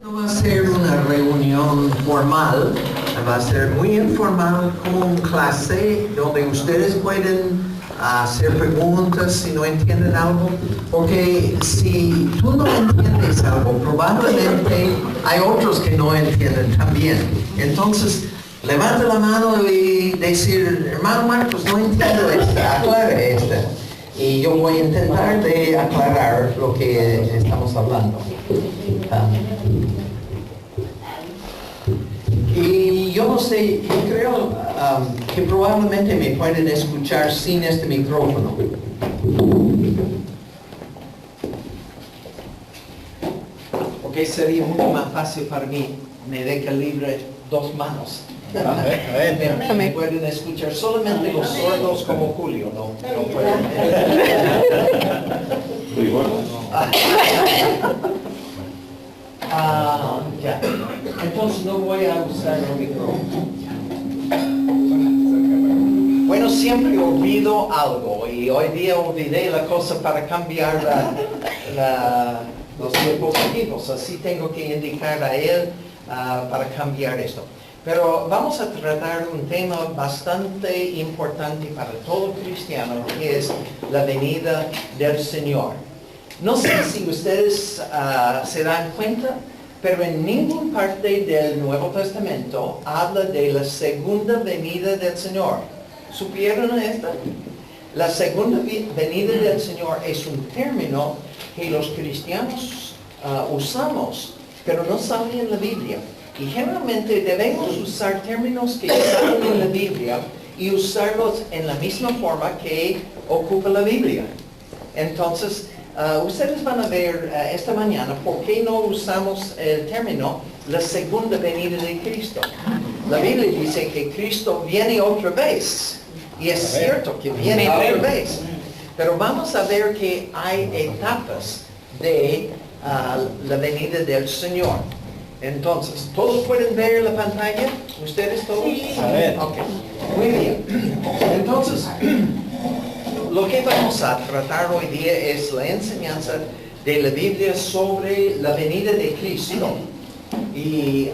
No va a ser una reunión formal, va a ser muy informal como una clase donde ustedes pueden hacer preguntas si no entienden algo, porque si tú no entiendes algo, probablemente hay otros que no entienden también. Entonces, levanta la mano y decir, hermano Marcos, no entiendo esta, aclare esta. Y yo voy a intentar de aclarar lo que estamos hablando. Y yo no sé, yo creo que probablemente me pueden escuchar sin este micrófono. Porque sería mucho más fácil para mí, me deja libre dos manos. Me pueden escuchar solamente los sordos como Julio, no pueden. Muy bueno. Ya. Entonces no voy a usar el micrófono. Bueno, siempre olvido algo y hoy día olvidé la cosa para cambiar los dispositivos. Así tengo que indicar a él para cambiar esto. Pero vamos a tratar un tema bastante importante para todo cristiano, que es la venida del Señor. No sé si ustedes se dan cuenta, pero en ninguna parte del Nuevo Testamento habla de la segunda venida del Señor. ¿Supieron esto? La segunda venida del Señor es un término que los cristianos usamos, pero no sale en la Biblia. Y generalmente debemos usar términos que salen en la Biblia y usarlos en la misma forma que ocupa la Biblia. Entonces, ustedes van a ver esta mañana por qué no usamos el término la segunda venida de Cristo. La Biblia dice que Cristo viene otra vez. Y es cierto que viene otra vez. Pero vamos a ver que hay etapas de la venida del Señor. Entonces, ¿todos pueden ver la pantalla? ¿Ustedes todos? Sí. A ver. Ok. Muy bien. Entonces, lo que vamos a tratar hoy día es la enseñanza de la Biblia sobre la venida de Cristo. Y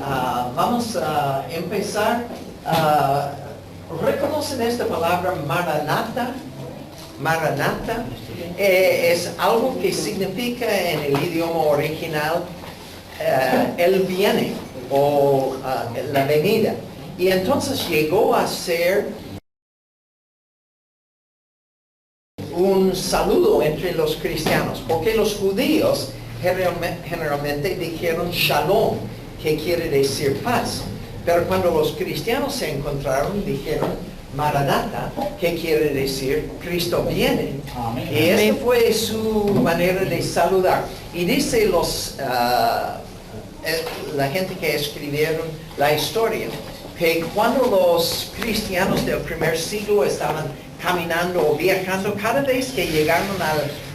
vamos a empezar. ¿Reconocen esta palabra Maranatha? Maranatha es algo que significa en el idioma original Él viene o la venida. Y entonces llegó a ser un saludo entre los cristianos, porque los judíos generalmente dijeron Shalom, que quiere decir paz. Pero cuando los cristianos se encontraron, dijeron Maranatha, que quiere decir Cristo viene. Amén. Y esta fue su manera de saludar. Y dice la gente que escribieron la historia, que cuando los cristianos del primer siglo estaban caminando o viajando, cada vez que llegaron a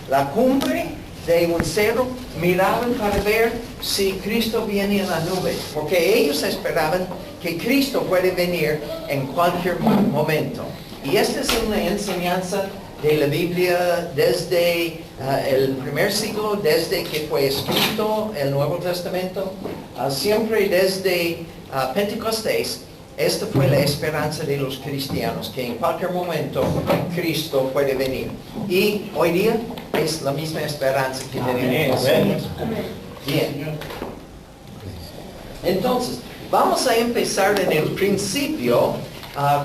la cumbre de un cerro, miraban para ver si Cristo viene en la nube, porque ellos esperaban que Cristo puede venir en cualquier momento. Y esta es una enseñanza de la Biblia desde el primer siglo, desde que fue escrito el Nuevo Testamento, siempre desde Pentecostés. Esta fue la esperanza de los cristianos, que en cualquier momento Cristo puede venir. Y hoy día es la misma esperanza que tenemos. Bien. Entonces, vamos a empezar en el principio,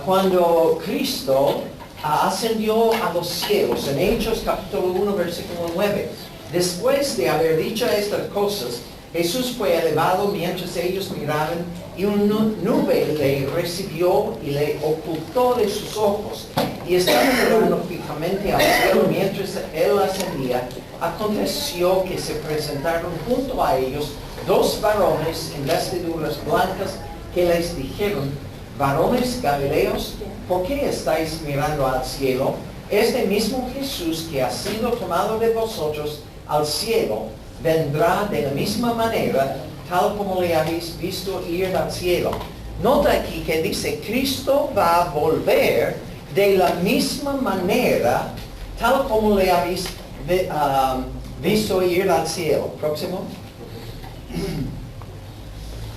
cuando Cristo ascendió a los cielos, en Hechos capítulo 1, versículo 9. Después de haber dicho estas cosas, Jesús fue elevado mientras ellos miraban, y una nube le recibió y le ocultó de sus ojos. Y estaba mirando fijamente al cielo mientras él ascendía. Aconteció que se presentaron junto a ellos dos varones en vestiduras blancas, que les dijeron: varones galileos, ¿por qué estáis mirando al cielo? Este mismo Jesús que ha sido tomado de vosotros al cielo, vendrá de la misma manera, tal como le habéis visto ir al cielo. Nota aquí que dice, Cristo va a volver de la misma manera, tal como le habéis visto ir al cielo. Próximo.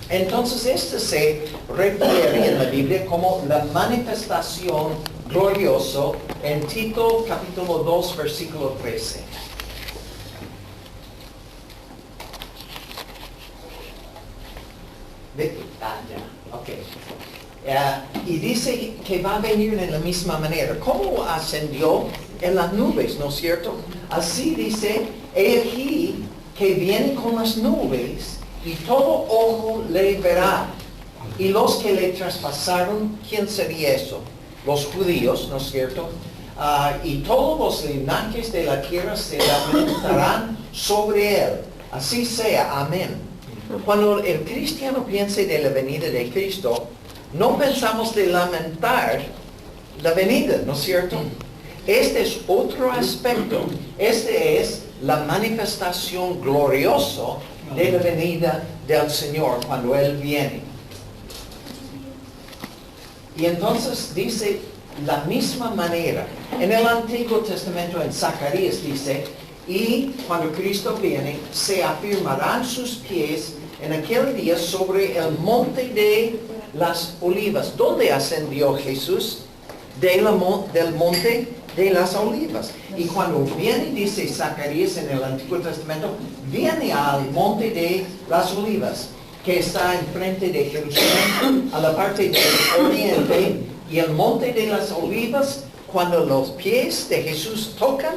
Entonces, este se refiere en la Biblia como la manifestación glorioso en Tito capítulo 2, versículo 13. Y dice que va a venir de la misma manera. ¿Cómo ascendió en las nubes, no es cierto? Así dice, he aquí que viene con las nubes y todo ojo le verá. Y los que le traspasaron, ¿quién sería eso? Los judíos, ¿no es cierto? Y todos los linajes de la tierra se lamentarán sobre él. Así sea, amén. Cuando el cristiano piense de la venida de Cristo, no pensamos de lamentar la venida, ¿no es cierto? Este es otro aspecto. Este es la manifestación gloriosa de la venida del Señor cuando Él viene. Y entonces dice la misma manera. En el Antiguo Testamento, en Zacarías dice, y cuando Cristo viene, se afirmarán sus pies en aquel día sobre el monte de las olivas. ¿Dónde ascendió Jesús? Del monte de las olivas. Y cuando viene, dice Zacarías en el Antiguo Testamento, viene al monte de las olivas, que está enfrente de Jerusalén, a la parte del oriente, y el monte de las olivas, cuando los pies de Jesús tocan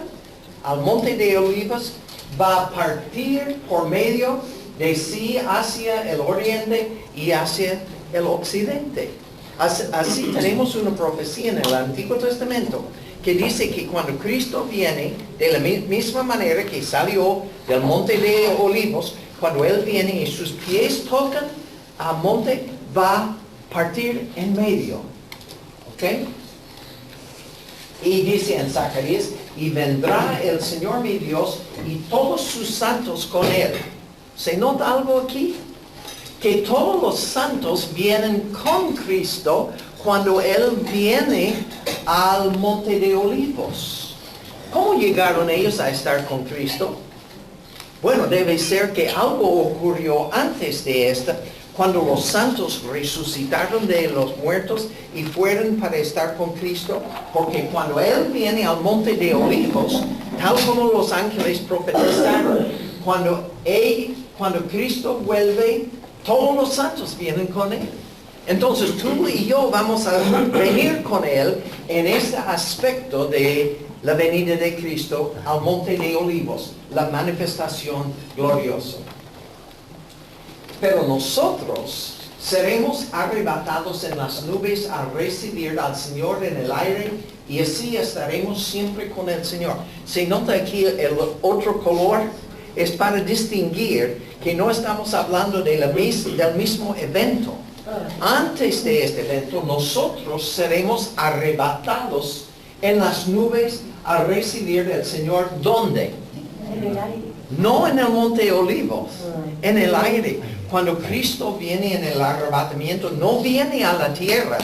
al monte de olivas, va a partir por medio de sí hacia el oriente y hacia el occidente. Así tenemos una profecía en el Antiguo Testamento que dice que cuando Cristo viene, de la misma manera que salió del monte de olivos, cuando Él viene y sus pies tocan al monte, va a partir en medio. ¿Ok? Y dice en Zacarías, y vendrá el Señor mi Dios y todos sus santos con Él. ¿Se nota algo aquí? Que todos los santos vienen con Cristo cuando Él viene al monte de olivos. ¿Cómo llegaron ellos a estar con Cristo? Bueno, debe ser que algo ocurrió antes de esta, cuando los santos resucitaron de los muertos y fueron para estar con Cristo, porque cuando Él viene al monte de olivos, tal como los ángeles profetizaron, cuando Cristo vuelve, todos los santos vienen con Él. Entonces tú y yo vamos a venir con Él en este aspecto de la venida de Cristo al monte de olivos, la manifestación gloriosa. Pero nosotros seremos arrebatados en las nubes a recibir al Señor en el aire y así estaremos siempre con el Señor. Se nota aquí el otro color, es para distinguir que no estamos hablando del mismo evento. Antes de este evento, nosotros seremos arrebatados en las nubes a recibir del Señor. ¿Dónde? En el aire. No en el monte de olivos, en el aire. Cuando Cristo viene en el arrebatamiento, no viene a la tierra.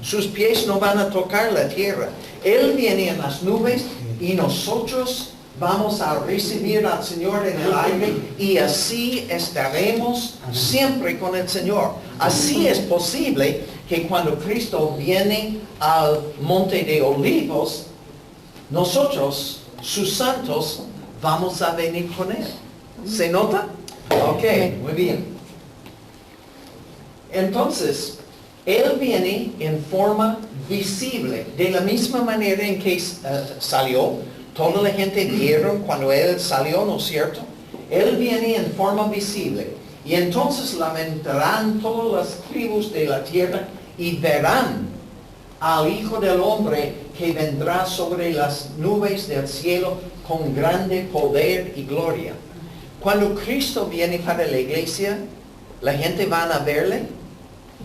Sus pies no van a tocar la tierra. Él viene en las nubes y nosotros vamos a recibir al Señor en el aire y así estaremos siempre con el Señor. Así es posible que cuando Cristo viene al monte de olivos, nosotros, sus santos, vamos a venir con Él. ¿Se nota? Ok, muy bien. Entonces, Él viene en forma visible, de la misma manera en que salió. Toda la gente vieron cuando Él salió, ¿no es cierto? Él viene en forma visible. Y entonces lamentarán todas las tribus de la tierra y verán al Hijo del Hombre que vendrá sobre las nubes del cielo con grande poder y gloria. Cuando Cristo viene para la iglesia, ¿la gente van a verle?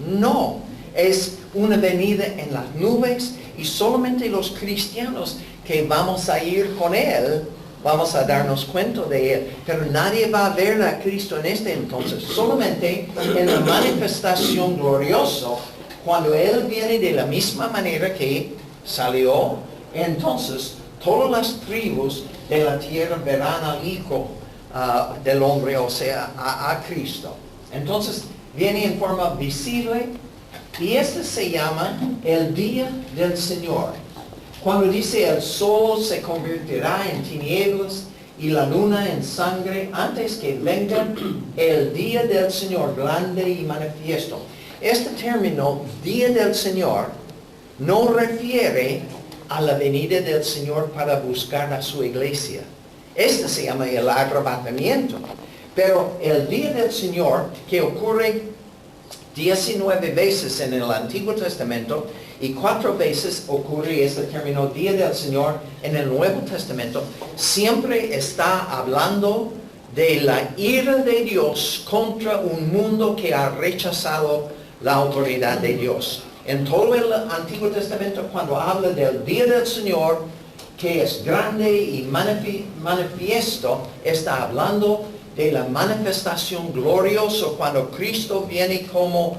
No. Es una venida en las nubes y solamente los cristianos que vamos a ir con Él, vamos a darnos cuenta de Él. Pero nadie va a ver a Cristo en este entonces. Solamente en la manifestación gloriosa, cuando Él viene de la misma manera que salió, entonces todas las tribus de la tierra verán al Hijo del Hombre, o sea, a Cristo. Entonces, viene en forma visible, y este se llama el día del Señor. Cuando dice el sol se convertirá en tinieblas y la luna en sangre antes que venga el día del Señor grande y manifiesto. Este término, día del Señor, no refiere a la venida del Señor para buscar a su iglesia. Este se llama el arrebatamiento. Pero el día del Señor, que ocurre 19 veces en el Antiguo Testamento y 4 veces ocurre este término día del Señor en el Nuevo Testamento, siempre está hablando de la ira de Dios contra un mundo que ha rechazado la autoridad de Dios. En todo el Antiguo Testamento, cuando habla del día del Señor, que es grande y manifiesto, está hablando de la manifestación gloriosa cuando Cristo viene como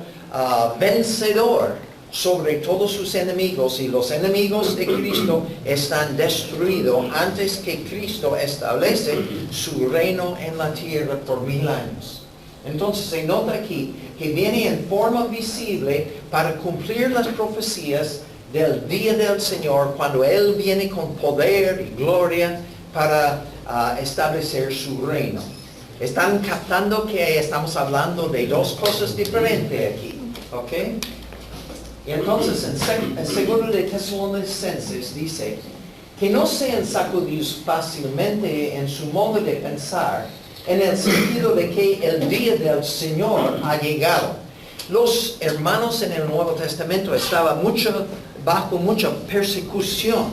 vencedor sobre todos sus enemigos, y los enemigos de Cristo están destruidos antes que Cristo establece su reino en la tierra por 1000 años. Entonces se nota aquí que viene en forma visible para cumplir las profecías del día del Señor, cuando Él viene con poder y gloria para establecer su reino. Están captando que estamos hablando de dos cosas diferentes aquí, ¿ok? Y entonces en 2 de Tesalonicenses dice que no sean sacudidos fácilmente en su modo de pensar, en el sentido de que el día del Señor ha llegado. Los hermanos en el Nuevo Testamento estaban bajo mucha persecución.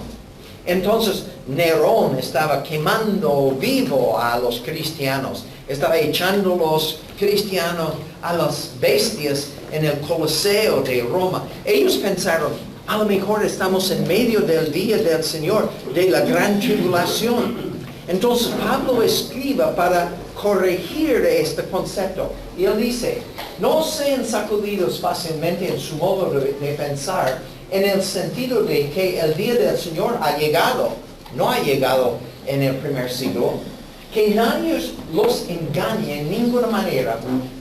Entonces Nerón estaba quemando vivo a los cristianos, estaba echando los cristianos a las bestias en el Coliseo de Roma. Ellos pensaron, a lo mejor estamos en medio del día del Señor, de la gran tribulación. Entonces Pablo escribe para corregir este concepto. Y él dice, no sean sacudidos fácilmente en su modo de pensar, en el sentido de que el día del Señor ha llegado. No ha llegado en el primer siglo. Que nadie los engañe en ninguna manera,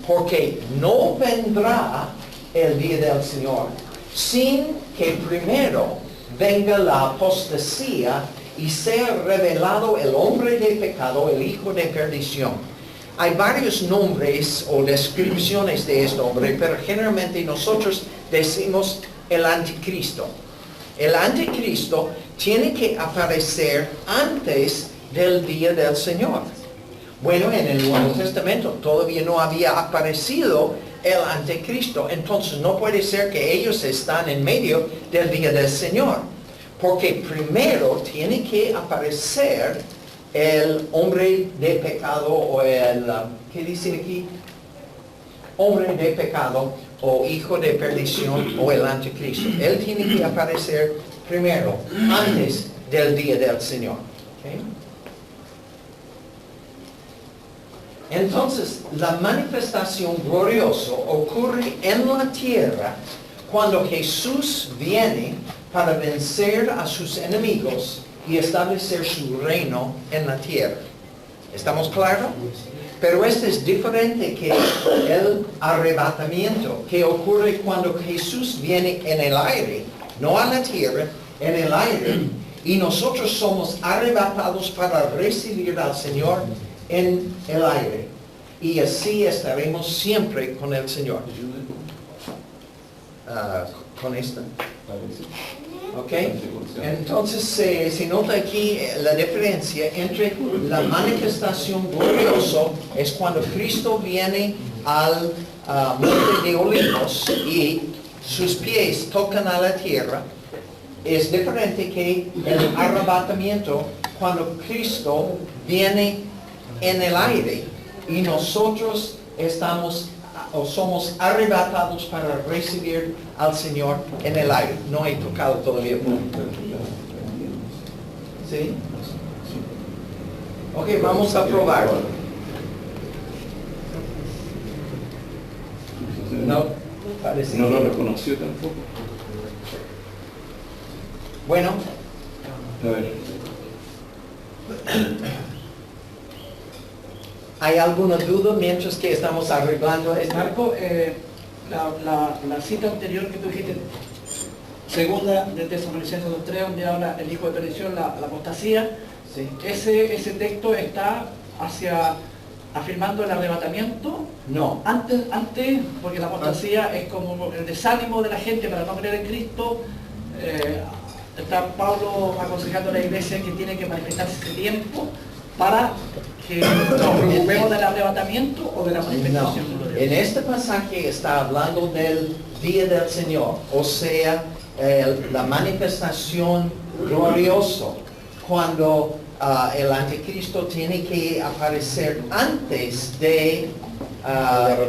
porque no vendrá el día del Señor sin que primero venga la apostasía y sea revelado el hombre de pecado, el hijo de perdición. Hay varios nombres o descripciones de este hombre, pero generalmente nosotros decimos el anticristo. El anticristo tiene que aparecer antes del día del Señor. Bueno, en el Nuevo Testamento todavía no había aparecido el anticristo, entonces no puede ser que ellos están en medio del día del Señor, porque primero tiene que aparecer el hombre de pecado, o el, ¿qué dice aquí? Hombre de pecado, o hijo de perdición, o el anticristo. Él tiene que aparecer primero, antes del día del Señor. ¿Okay? Entonces, la manifestación gloriosa ocurre en la tierra cuando Jesús viene para vencer a sus enemigos y establecer su reino en la tierra. ¿Estamos claros? Pero este es diferente que el arrebatamiento, que ocurre cuando Jesús viene en el aire, no a la tierra, en el aire, y nosotros somos arrebatados para recibir al Señor en el aire. Y así estaremos siempre con el Señor. Con esta. ¿Ok? Entonces se nota aquí la diferencia entre la manifestación gloriosa, es cuando Cristo viene al monte de Olivos y sus pies tocan a la tierra. Es diferente que el arrebatamiento, cuando Cristo viene en el aire y nosotros estamos o somos arrebatados para recibir al Señor en el aire. No he tocado todavía. ¿Sí? Ok, vamos a probarlo. No, parece. No lo reconoció tampoco. Bueno. A ver. ¿Hay alguna duda mientras que estamos arreglando esto? Marco, la cita anterior que tú dijiste, segunda de Tesalonicenses 2:3, donde habla el hijo de perdición, la apostasía, Sí. ese texto está afirmando el arrebatamiento. No. Antes, porque la apostasía es como el desánimo de la gente para no creer en Cristo. Está Pablo aconsejando a la iglesia que tiene que manifestarse ese tiempo para que nos preocupemos del arrebatamiento o de la manifestación gloriosa. En este pasaje está hablando del día del Señor, o sea, la manifestación gloriosa, cuando el anticristo tiene que aparecer antes de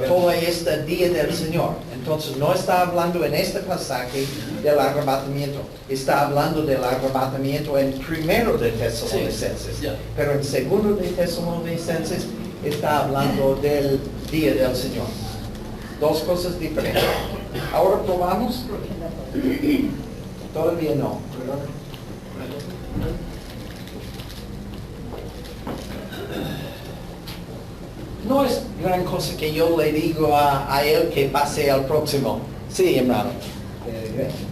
todo este día del Señor. Entonces no está hablando en este pasaje del arrebatamiento, está hablando del arrebatamiento en primero de Tesalonicenses, Sí, yeah. pero en segundo de Tesalonicenses está hablando del día del Señor. Dos cosas diferentes. Ahora probamos. Todavía no. No es gran cosa que yo le digo a él que pase al próximo. Sí, hermano. Gracias.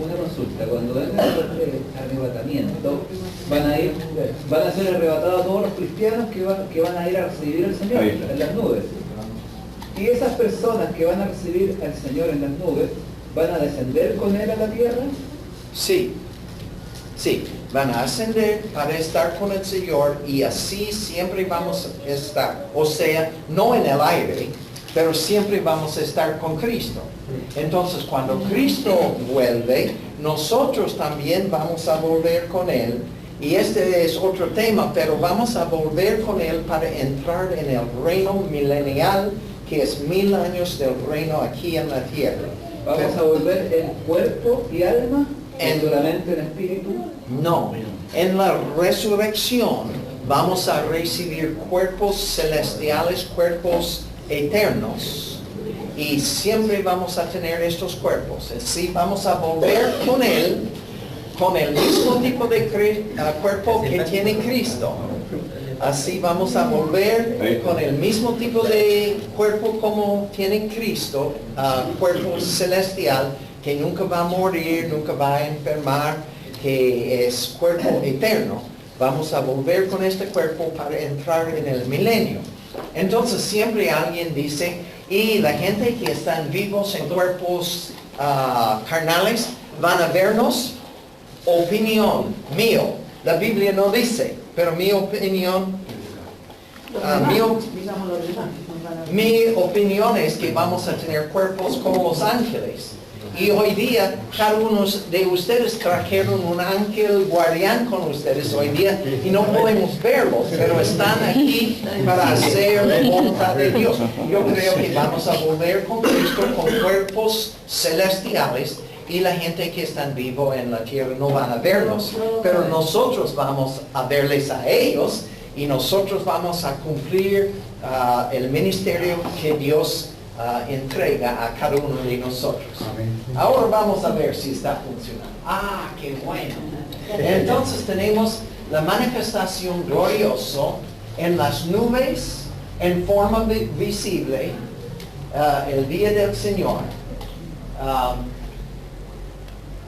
Una consulta, cuando venga el arrebatamiento, van a ser arrebatados todos los cristianos que van a ir a recibir al Señor en las nubes. Y esas personas que van a recibir al Señor en las nubes, ¿van a descender con Él a la tierra? Sí. Sí, van a ascender para estar con el Señor y así siempre vamos a estar. O sea, no en el aire, pero siempre vamos a estar con Cristo. Entonces, cuando Cristo vuelve, nosotros también vamos a volver con Él. Y este es otro tema, pero vamos a volver con Él para entrar en el reino milenial, que es 1000 años del reino aquí en la tierra. ¿Vamos a volver en cuerpo y alma? En- ¿Solamente en espíritu? No, en la resurrección vamos a recibir cuerpos celestiales, cuerpos eternos. Y siempre vamos a tener estos cuerpos. Así vamos a volver con Él, con el mismo tipo de cuerpo que tiene Cristo. Así vamos a volver con el mismo tipo de cuerpo como tiene Cristo, cuerpo celestial, que nunca va a morir, nunca va a enfermar, que es cuerpo eterno. Vamos a volver con este cuerpo para entrar en el milenio. Entonces siempre alguien dice, y la gente que están vivos en cuerpos carnales van a vernos. Opinión mío, la Biblia no dice, pero mi opinión, mi opinión es que vamos a tener cuerpos como los ángeles. Y hoy día, cada uno de ustedes trajeron un ángel guardián con ustedes hoy día y no podemos verlos, pero están aquí para hacer la voluntad de Dios. Yo creo que vamos a volver con Cristo con cuerpos celestiales y la gente que está vivo en la tierra no van a verlos, pero nosotros vamos a verles a ellos y nosotros vamos a cumplir el ministerio que Dios entrega a cada uno de nosotros. Ahora vamos a ver si está funcionando. ¡Ah, qué bueno! Entonces tenemos la manifestación gloriosa en las nubes, en forma visible, el día del Señor.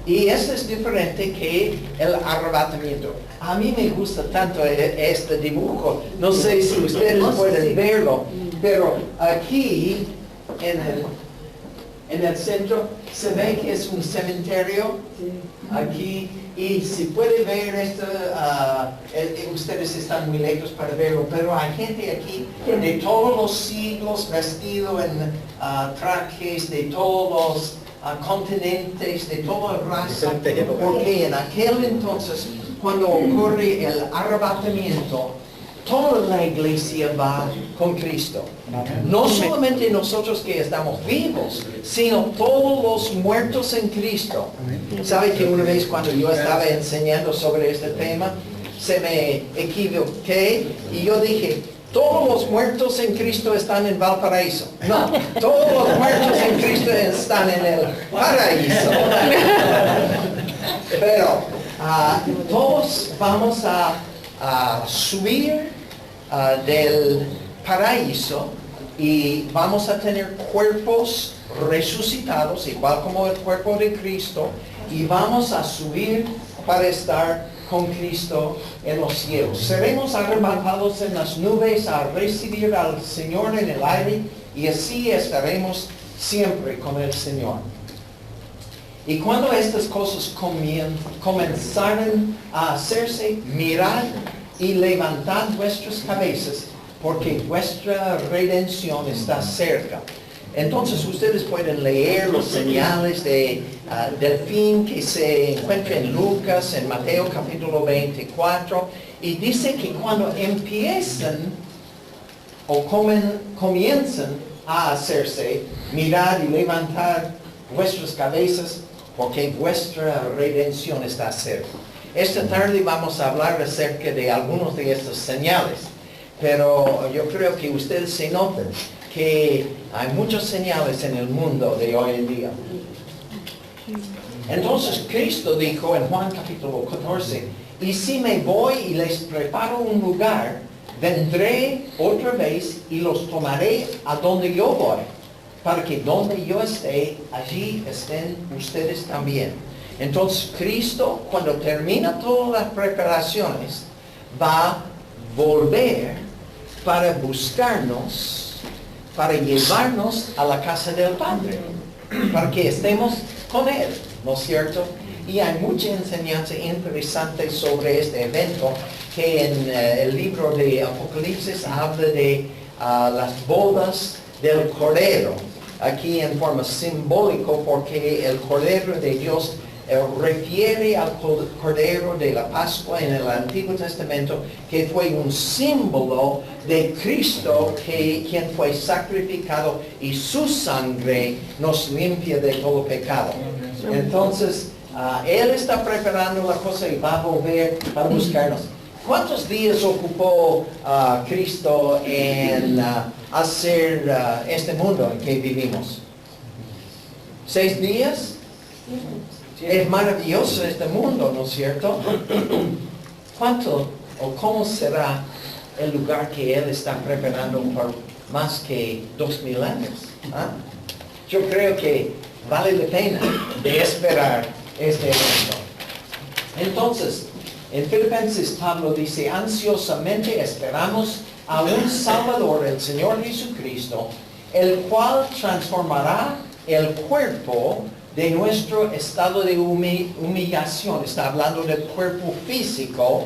Y eso es diferente que el arrebatamiento. A mí me gusta tanto este dibujo. No sé si ustedes pueden verlo, pero aquí en el centro se ve que es un cementerio. Aquí, y si puede ver esto, ustedes están muy lejos para verlo, pero hay gente aquí de todos los siglos vestido en trajes de todos los continentes, de toda raza, porque en aquel entonces, cuando ocurre el arrebatamiento, toda la iglesia va con Cristo. No solamente nosotros que estamos vivos, sino todos los muertos en Cristo. ¿Sabe que una vez cuando yo estaba enseñando sobre este tema, se me equivoqué y yo dije, todos los muertos en Cristo están en Valparaíso? No, todos los muertos en Cristo están en el paraíso. Pero todos vamos a subir del paraíso y vamos a tener cuerpos resucitados, igual como el cuerpo de Cristo, y vamos a subir para estar con Cristo en los cielos. Seremos arrebatados en las nubes a recibir al Señor en el aire y así estaremos siempre con el Señor. Y cuando estas cosas comenzaron a hacerse, mirad y levantad vuestras cabezas, porque vuestra redención está cerca. Entonces ustedes pueden leer los señales del fin que se encuentra en Lucas, en Mateo capítulo 24, y dice que cuando empiezan o comienzan a hacerse, mirad y levantad vuestras cabezas, porque vuestra redención está cerca. Esta tarde vamos a hablar acerca de algunos de estas señales, pero yo creo que ustedes se notan que hay muchas señales en el mundo de hoy en día. Entonces Cristo dijo en Juan capítulo 14, y si me voy y les preparo un lugar, vendré otra vez y los tomaré a donde yo voy, para que donde yo esté, allí estén ustedes también. Entonces Cristo, cuando termina todas las preparaciones, va a volver para buscarnos, para llevarnos a la casa del Padre, para que estemos con Él, ¿no es cierto? Y hay mucha enseñanza interesante sobre este evento, que en el libro de Apocalipsis habla de las bodas del Cordero, aquí en forma simbólica, porque el Cordero de Dios refiere al Cordero de la Pascua en el Antiguo Testamento, que fue un símbolo de Cristo, quien fue sacrificado y su sangre nos limpia de todo pecado. Entonces, Él está preparando la cosa y va a volver para buscarnos. ¿Cuántos días ocupó Cristo en hacer este mundo en que vivimos? 6 días. Es maravilloso este mundo, ¿no es cierto? ¿Cuánto o cómo será el lugar que Él está preparando por más que 2000 años? Yo creo que vale la pena de esperar este evento. Entonces, en Filipenses Pablo dice, ansiosamente esperamos a un Salvador, el Señor Jesucristo, el cual transformará el cuerpo de nuestro estado de humillación. Está hablando del cuerpo físico,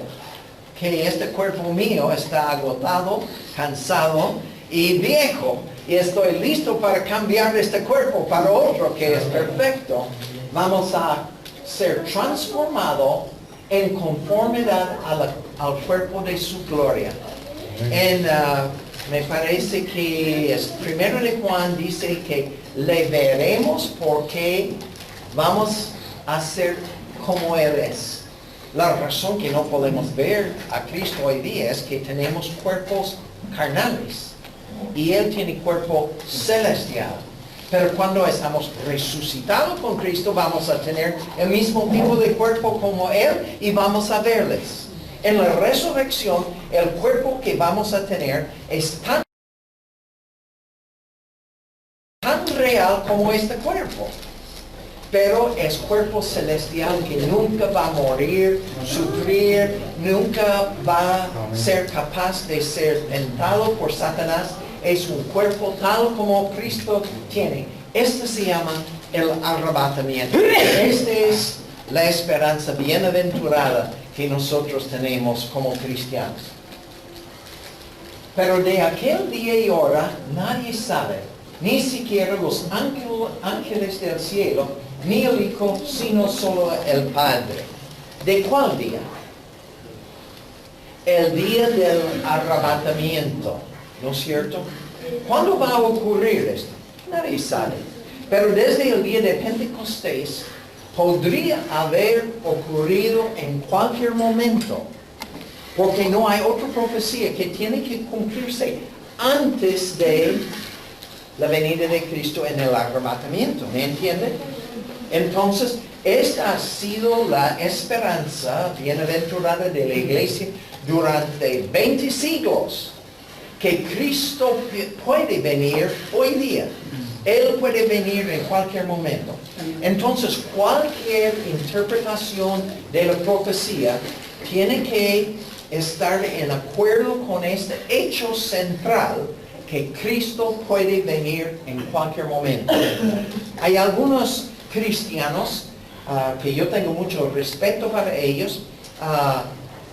que este cuerpo mío está agotado, cansado y viejo. Y estoy listo para cambiar este cuerpo para otro que es perfecto. Vamos a ser transformados en conformidad al cuerpo de su gloria. Me parece que es 1 de Juan dice que le veremos porque vamos a ser como Él es. La razón que no podemos ver a Cristo hoy día es que tenemos cuerpos carnales y Él tiene cuerpo celestial. Pero cuando estamos resucitados con Cristo vamos a tener el mismo tipo de cuerpo como Él y vamos a verles. En la resurrección, el cuerpo que vamos a tener es tan real como este cuerpo. Pero es cuerpo celestial que nunca va a morir, sufrir, nunca va a ser capaz de ser tentado por Satanás. Es un cuerpo tal como Cristo tiene. Este se llama el arrebatamiento. Esta es la esperanza bienaventurada que nosotros tenemos como cristianos. Pero de aquel día y hora nadie sabe, ni siquiera los ángeles del cielo, ni el Hijo, sino solo el Padre. ¿De cuál día? El día del arrebatamiento, ¿no es cierto? ¿Cuándo va a ocurrir esto? Nadie sabe. Pero desde el día de Pentecostés podría haber ocurrido en cualquier momento, porque no hay otra profecía que tiene que cumplirse antes de la venida de Cristo en el arrebatamiento. ¿Me entiende? Entonces, esta ha sido la esperanza bienaventurada de la iglesia durante 20 siglos, que Cristo puede venir hoy día. Él puede venir en cualquier momento. Entonces, cualquier interpretación de la profecía tiene que estar en acuerdo con este hecho central, que Cristo puede venir en cualquier momento. Hay algunos cristianos que yo tengo mucho respeto para ellos.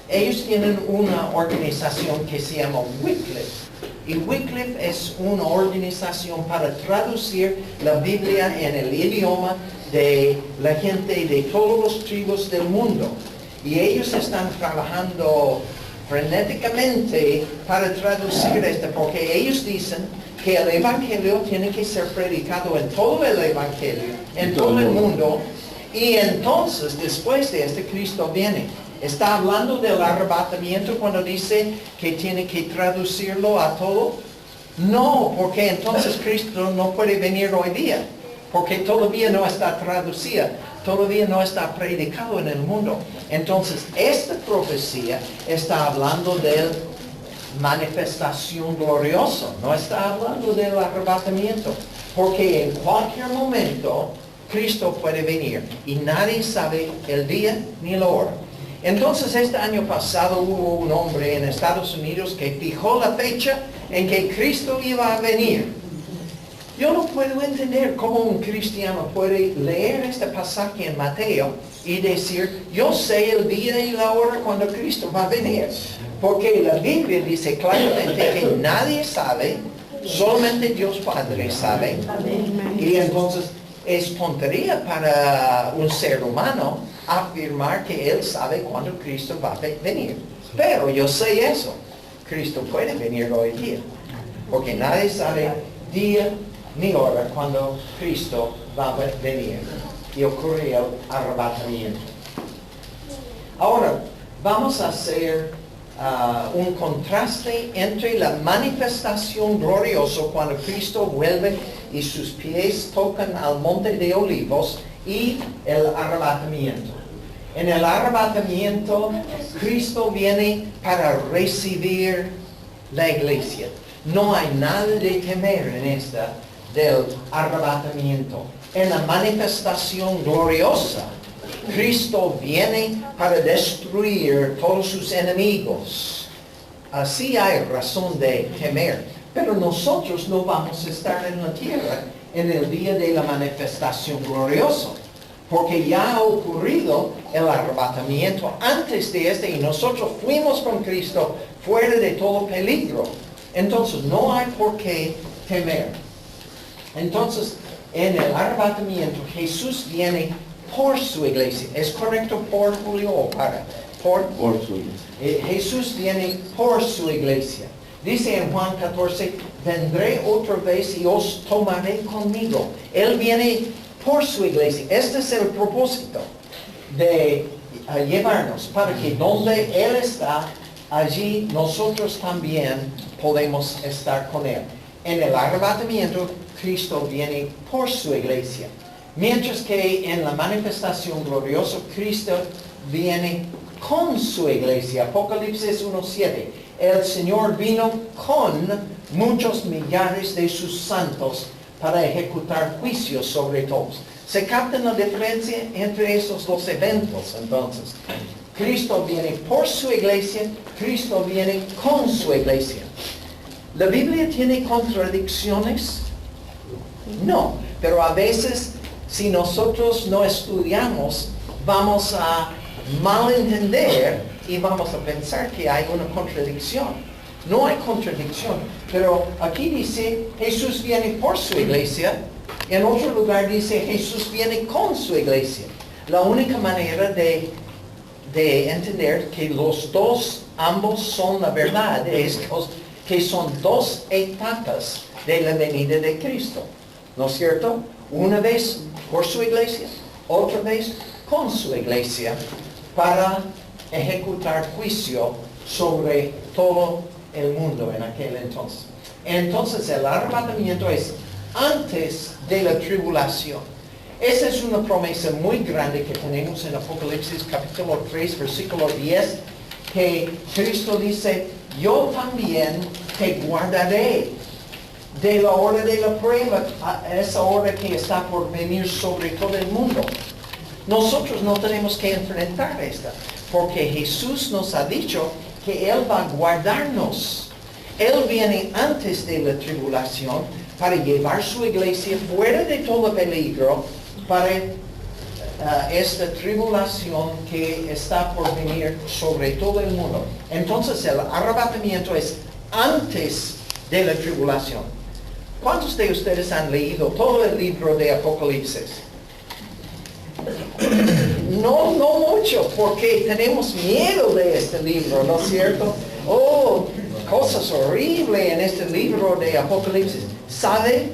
Ellos tienen una organización que se llama Wycliffe. Y Wycliffe es una organización para traducir la Biblia en el idioma de la gente de todas las tribus del mundo. Y ellos están trabajando frenéticamente para traducir esto, porque ellos dicen que el Evangelio tiene que ser predicado en todo el Evangelio, en todo el mundo, y entonces después de este Cristo viene. ¿Está hablando del arrebatamiento cuando dice que tiene que traducirlo a todo? No, porque entonces Cristo no puede venir hoy día, porque todavía no está traducida, todavía no está predicado en el mundo. Entonces, esta profecía está hablando de manifestación gloriosa, no está hablando del arrebatamiento, porque en cualquier momento Cristo puede venir y nadie sabe el día ni la hora. Entonces, este año pasado hubo un hombre en Estados Unidos que fijó la fecha en que Cristo iba a venir. Yo no puedo entender cómo un cristiano puede leer este pasaje en Mateo y decir, yo sé el día y la hora cuando Cristo va a venir. Porque la Biblia dice claramente que nadie sabe, solamente Dios Padre sabe. Y entonces es tontería para un ser humano afirmar que Él sabe cuándo Cristo va a venir. Pero yo sé eso. Cristo puede venir hoy día. Porque nadie sabe día ni hora cuando Cristo va a venir y ocurre el arrebatamiento. Ahora, vamos a hacer un contraste entre la manifestación gloriosa cuando Cristo vuelve y sus pies tocan al monte de Olivos y el arrebatamiento. En el arrebatamiento, Cristo viene para recibir la iglesia. No hay nada de temer en esta del arrebatamiento. En la manifestación gloriosa, Cristo viene para destruir todos sus enemigos. Así hay razón de temer. Pero nosotros no vamos a estar en la tierra en el día de la manifestación gloriosa, porque ya ha ocurrido el arrebatamiento antes de este y nosotros fuimos con Cristo fuera de todo peligro. Entonces no hay por qué temer. Entonces, en el arrebatamiento, Jesús viene por su iglesia. ¿Es correcto por, Julio, o para? Por su iglesia. Jesús viene por su iglesia. Dice en Juan 14, vendré otra vez y os tomaré conmigo. Él viene por su iglesia. Este es el propósito de llevarnos, para que donde Él está, allí nosotros también podemos estar con Él. En el arrebatamiento, Cristo viene por su iglesia. Mientras que en la manifestación gloriosa, Cristo viene con su iglesia. Apocalipsis 1:7. El Señor vino con muchos millares de sus santos para ejecutar juicios sobre todos. ¿Se capta la diferencia entre esos dos eventos entonces? Cristo viene por su iglesia, Cristo viene con su iglesia. ¿La Biblia tiene contradicciones? No, pero a veces si nosotros no estudiamos, vamos a malentender y vamos a pensar que hay una contradicción. No hay contradicción, pero aquí dice Jesús viene por su iglesia, en otro lugar dice Jesús viene con su iglesia. La única manera de entender que los dos, ambos son la verdad, es que son dos etapas de la venida de Cristo. ¿No es cierto? Una vez por su iglesia, otra vez con su iglesia, para ejecutar juicio sobre todo el mundo en aquel entonces. Entonces el arrebatamiento es antes de la tribulación. Esa es una promesa muy grande que tenemos en Apocalipsis capítulo 3, versículo 10. que Cristo dice, yo también te guardaré de la hora de la prueba, a esa hora que está por venir sobre todo el mundo. Nosotros no tenemos que enfrentar esta, porque Jesús nos ha dicho que Él va a guardarnos. Él viene antes de la tribulación para llevar su iglesia fuera de todo peligro para esta tribulación que está por venir sobre todo el mundo. Entonces el arrebatamiento es antes de la tribulación. ¿Cuántos de ustedes han leído todo el libro de Apocalipsis? No mucho, porque tenemos miedo de este libro, ¿no es cierto? Oh, cosas horribles en este libro de Apocalipsis. ¿Sabe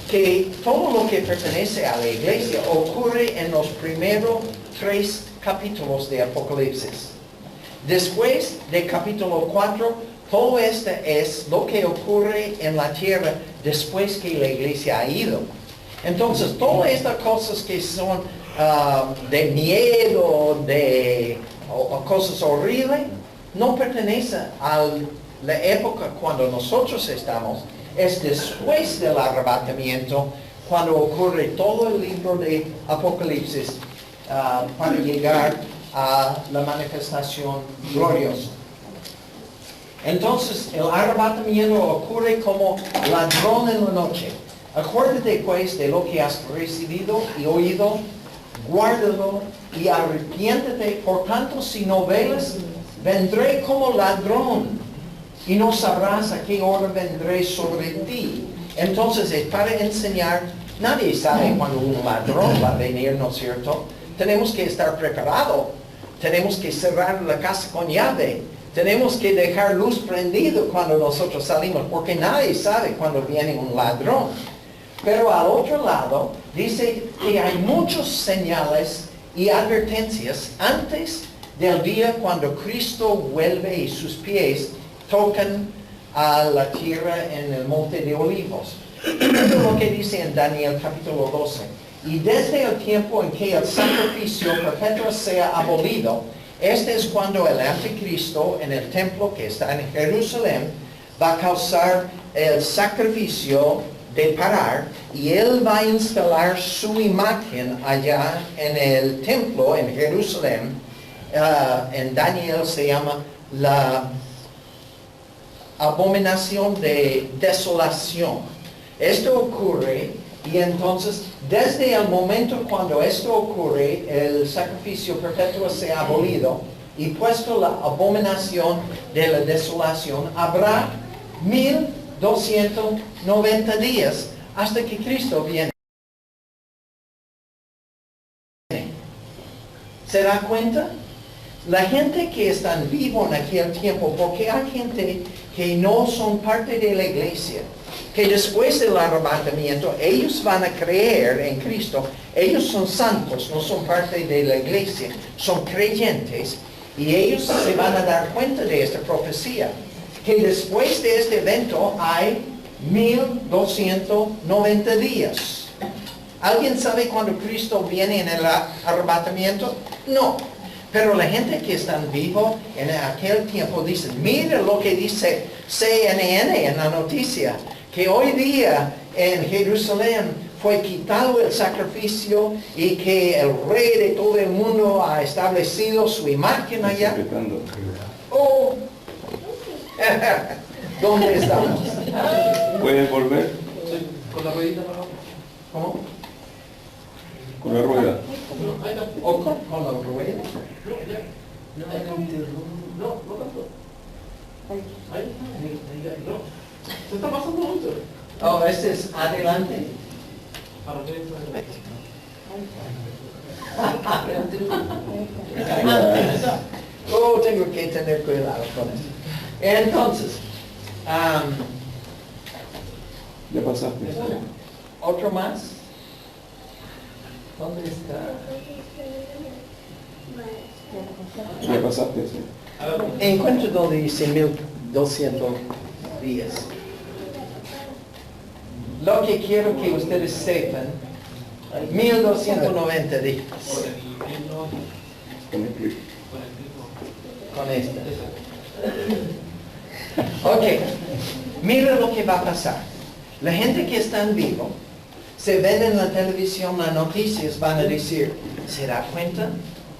que todo lo que pertenece a la iglesia ocurre en los primeros 3 capítulos de Apocalipsis? Después de capítulo 4, todo esto es lo que ocurre en la tierra después que la iglesia ha ido. Entonces, todas estas cosas que son de miedo, o cosas horribles, no pertenecen a la época cuando nosotros estamos. Es después del arrebatamiento cuando ocurre todo el libro de Apocalipsis para llegar a la manifestación gloriosa. Entonces, el arrebatamiento ocurre como ladrón en la noche. Acuérdate pues de lo que has recibido y oído, guárdalo y arrepiéntete. Por tanto, si no velas, vendré como ladrón y no sabrás a qué hora vendré sobre ti. Entonces es para enseñar. Nadie sabe cuando un ladrón va a venir, ¿no es cierto? Tenemos que estar preparados. Tenemos que cerrar la casa con llave. Tenemos que dejar luz prendida cuando nosotros salimos, porque nadie sabe cuando viene un ladrón. Pero al otro lado, dice que hay muchas señales y advertencias antes del día cuando Cristo vuelve y sus pies tocan a la tierra en el monte de Olivos. Esto es lo que dice en Daniel capítulo 12. Y desde el tiempo en que el sacrificio perpetuo sea abolido, este es cuando el anticristo en el templo que está en Jerusalén va a causar el sacrificio de parar, y él va a instalar su imagen allá en el templo en Jerusalén. En Daniel se llama la abominación de desolación. Esto ocurre, y entonces desde el momento cuando esto ocurre, el sacrificio perpetuo se ha abolido y puesto la abominación de la desolación, habrá 1290 días hasta que Cristo viene. ¿Se da cuenta? La gente que está vivo en aquel tiempo, porque hay gente que no son parte de la iglesia, que después del arrebatamiento ellos van a creer en Cristo. Ellos son santos, no son parte de la iglesia, son creyentes, y ellos se van a dar cuenta de esta profecía, que después de este evento hay 1290 días. ¿Alguien sabe cuándo Cristo viene en el arrebatamiento? No. Pero la gente que está vivo en aquel tiempo dice, mira lo que dice CNN en la noticia, que hoy día en Jerusalén fue quitado el sacrificio y que el rey de todo el mundo ha establecido su imagen allá. Oh. ¿Dónde estamos? ¿Puedes volver? Con la ruedita para abajo. ¿Cómo? Con la rueda. ¿O con la rueda? No tanto. Ahí, no. Se está pasando mucho. Oh, este es adelante. Para que Oh, tengo que tener cuidado con eso. Entonces, Ya pasaste. ¿otro más? ¿Dónde está? Ya pasaste, sí. Encuentro donde dice 1200 días. Lo que quiero que ustedes sepan, 1290 días. Con el clic. con esta. Ok, mira lo que va a pasar. La gente que está en vivo, se ven en la televisión las noticias, van a decir, ¿se da cuenta?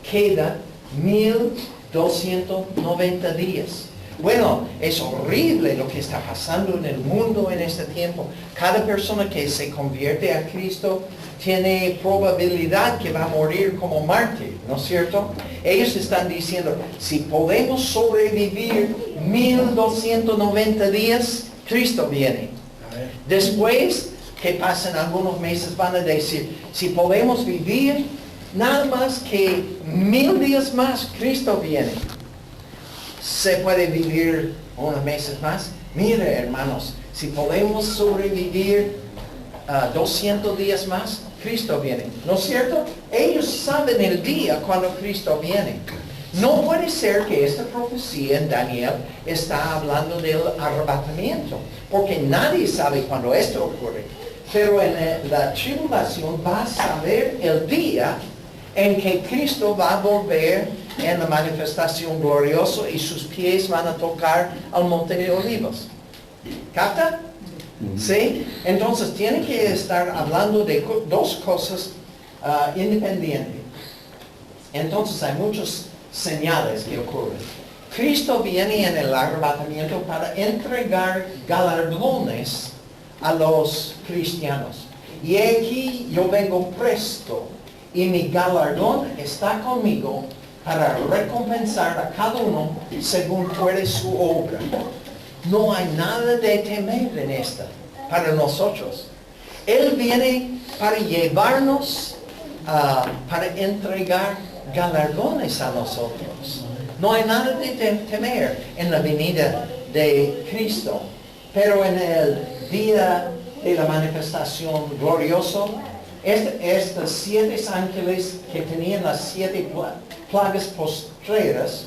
Queda 1290 días. Bueno, es horrible lo que está pasando en el mundo en este tiempo. Cada persona que se convierte a Cristo tiene probabilidad que va a morir como mártir, ¿no es cierto? Ellos están diciendo, si podemos sobrevivir 1290 días, Cristo viene. Después que pasen algunos meses van a decir, si podemos vivir nada más que 1000 días más, Cristo viene. ¿Se puede vivir unos meses más? Mire, hermanos, si podemos sobrevivir 200 días más, Cristo viene. ¿No es cierto? Ellos saben el día cuando Cristo viene. No puede ser que esta profecía en Daniel está hablando del arrebatamiento, porque nadie sabe cuándo esto ocurre. Pero en la tribulación va a saber el día en que Cristo va a volver en la manifestación gloriosa y sus pies van a tocar al monte de Olivos. ¿Capta? ¿Sí? Entonces tiene que estar hablando de dos cosas independientes. Entonces hay muchas señales que ocurren. Cristo viene en el arrebatamiento para entregar galardones a los cristianos. Y aquí yo vengo presto y mi galardón está conmigo para recompensar a cada uno según fuere su obra. No hay nada de temer en esta para nosotros. Él viene para llevarnos, para entregar galardones a nosotros. No hay nada de temer en la venida de Cristo. Pero en el día de la manifestación gloriosa, estos 7 ángeles que tenían las 7 plagas postreras,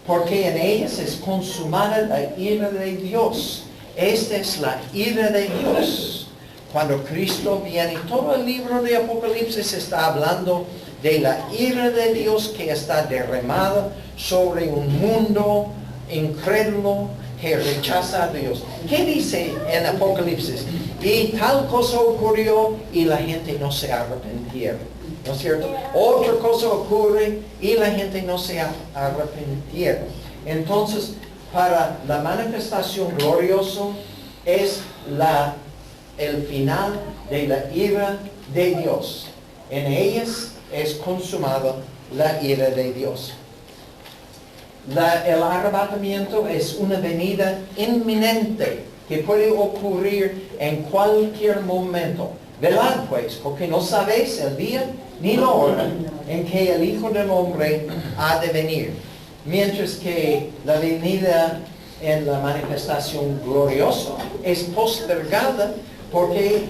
porque en ellas es consumada la ira de Dios. Esta es la ira de Dios. Cuando Cristo viene, todo el libro de Apocalipsis está hablando de la ira de Dios que está derramada sobre un mundo incrédulo que rechaza a Dios. ¿Qué dice en Apocalipsis? Y tal cosa ocurrió y la gente no se arrepintieron. ¿No es cierto? Otra cosa ocurre y la gente no se arrepintieron. Entonces, para la manifestación gloriosa es el final de la ira de Dios. En ellas es consumada la ira de Dios. El arrebatamiento es una venida inminente que puede ocurrir en cualquier momento. Velad pues, porque no sabéis el día ni la hora en que el Hijo del Hombre ha de venir. Mientras que la venida en la manifestación gloriosa es postergada porque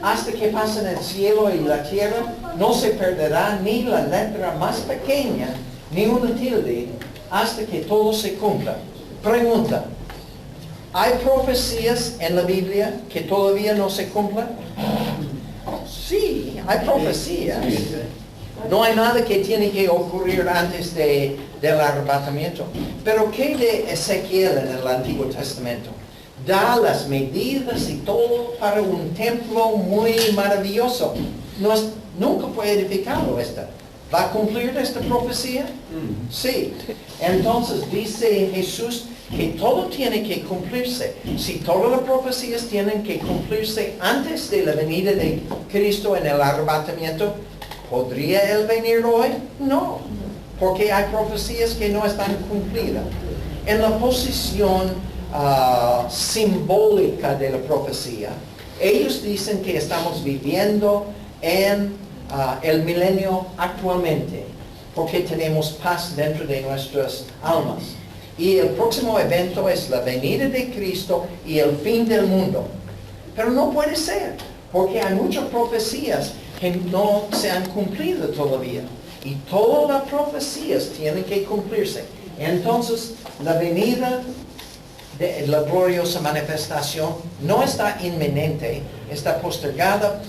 hasta que pasen el cielo y la tierra no se perderá ni la letra más pequeña ni una tilde hasta que todo se cumpla. Pregunta, ¿hay profecías en la Biblia que todavía no se cumplan? Sí, hay profecías. No hay nada que tiene que ocurrir antes del arrebatamiento. Pero ¿qué de Ezequiel en el Antiguo Testamento? Da las medidas y todo para un templo muy maravilloso. Nunca fue edificado esta. ¿Va a cumplir esta profecía? Sí. Entonces dice Jesús que todo tiene que cumplirse. Si todas las profecías tienen que cumplirse antes de la venida de Cristo en el arrebatamiento, ¿podría Él venir hoy? No, porque hay profecías que no están cumplidas. En la posición simbólica de la profecía, ellos dicen que estamos viviendo en el milenio actualmente, porque tenemos paz dentro de nuestras almas. Y el próximo evento es la venida de Cristo y el fin del mundo. Pero no puede ser, porque hay muchas profecías que no se han cumplido todavía. Y todas las profecías tienen que cumplirse. Entonces, la venida de la gloriosa manifestación no está inminente, está postergada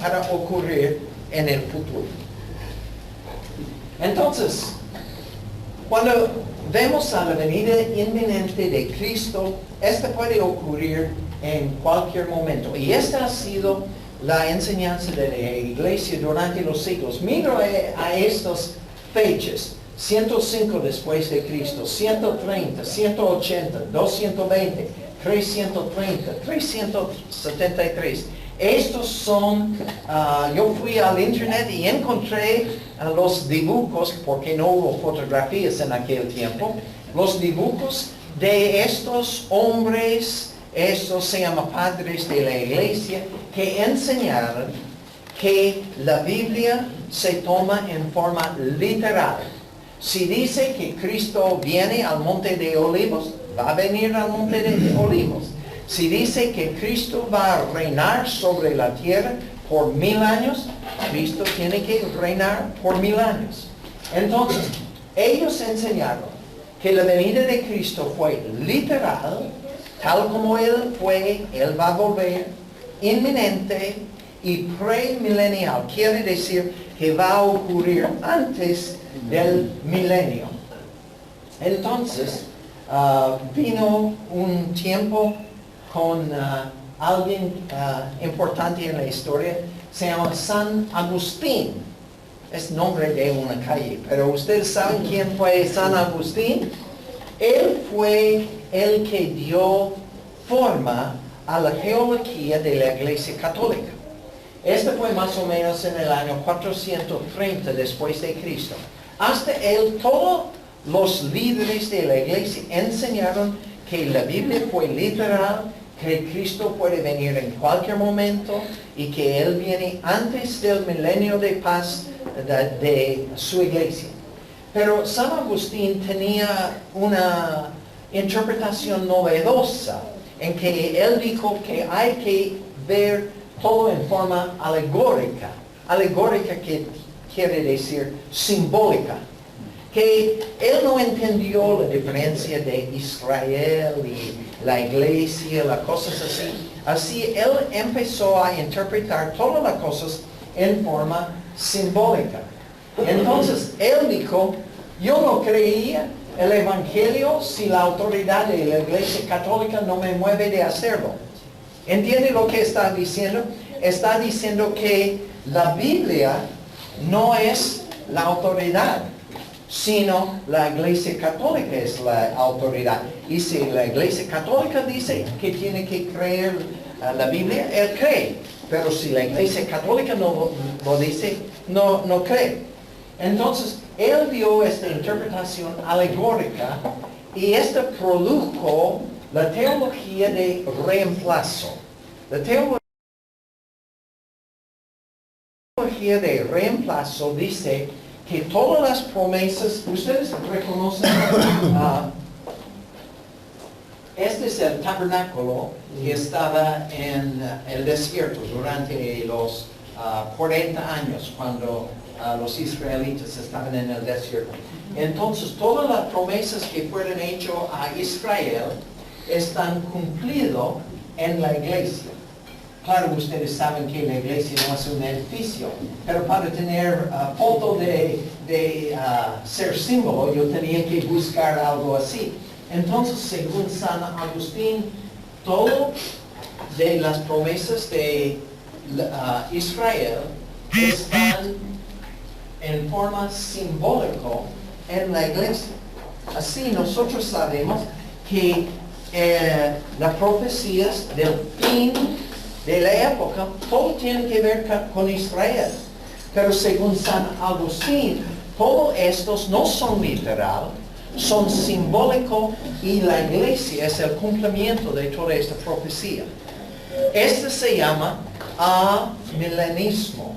para ocurrir en el futuro. Entonces, Cuando vemos a la venida inminente de Cristo, esta puede ocurrir en cualquier momento. Y esta ha sido la enseñanza de la iglesia durante los siglos. Mira a estas fechas. 105 después de Cristo, 130, 180, 220, 330, 373. Estos son, yo fui al internet y encontré los dibujos, porque no hubo fotografías en aquel tiempo, los dibujos de estos hombres, estos se llaman padres de la iglesia, que enseñaron que la Biblia se toma en forma literal. Si dice que Cristo viene al monte de Olivos, va a venir al monte de Olivos. Si dice que Cristo va a reinar sobre la tierra por 1000 años, Cristo tiene que reinar por 1000 años. Entonces, ellos enseñaron que la venida de Cristo fue literal, tal como Él fue, Él va a volver, inminente y premilenial. Quiere decir que va a ocurrir antes del milenio. Entonces, vino un tiempo con alguien importante en la historia, se llama San Agustín. Es nombre de una calle, pero ustedes saben quién fue San Agustín. Él fue el que dio forma a la teología de la Iglesia Católica. Este fue más o menos en el año 430 después de Cristo. Hasta él, todos los líderes de la iglesia enseñaron que la Biblia fue literal, que Cristo puede venir en cualquier momento y que Él viene antes del milenio de paz de su iglesia. Pero San Agustín tenía una interpretación novedosa en que él dijo que hay que ver todo en forma alegórica. Alegórica que quiere decir simbólica. Que él no entendió la diferencia de Israel y la iglesia, las cosas así. Así él empezó a interpretar todas las cosas en forma simbólica. Entonces él dijo, yo no creía el evangelio si la autoridad de la iglesia católica no me mueve de hacerlo. ¿Entiende lo que está diciendo? Está diciendo que la Biblia no es la autoridad, sino la iglesia católica es la autoridad. Y si la iglesia católica dice que tiene que creer la Biblia, él cree. Pero si la iglesia católica no lo dice, no cree. Entonces, él dio esta interpretación alegórica y esto produjo la teología de reemplazo. La teología de reemplazo dice que todas las promesas, ustedes reconocen, este es el tabernáculo que estaba en el desierto durante los 40 años cuando los israelitas estaban en el desierto. Entonces todas las promesas que fueron hechas a Israel están cumplidas en la iglesia. Claro, ustedes saben que la iglesia no es un edificio, pero para tener foto de ser símbolo, yo tenía que buscar algo así. Entonces, según San Agustín, todo de las promesas de Israel están en forma simbólica en la iglesia. Así nosotros sabemos que las profecías del fin de la época, todo tiene que ver con Israel. Pero según San Agustín, todos estos no son literal, son simbólicos y la iglesia es el cumplimiento de toda esta profecía. Este se llama amilenismo.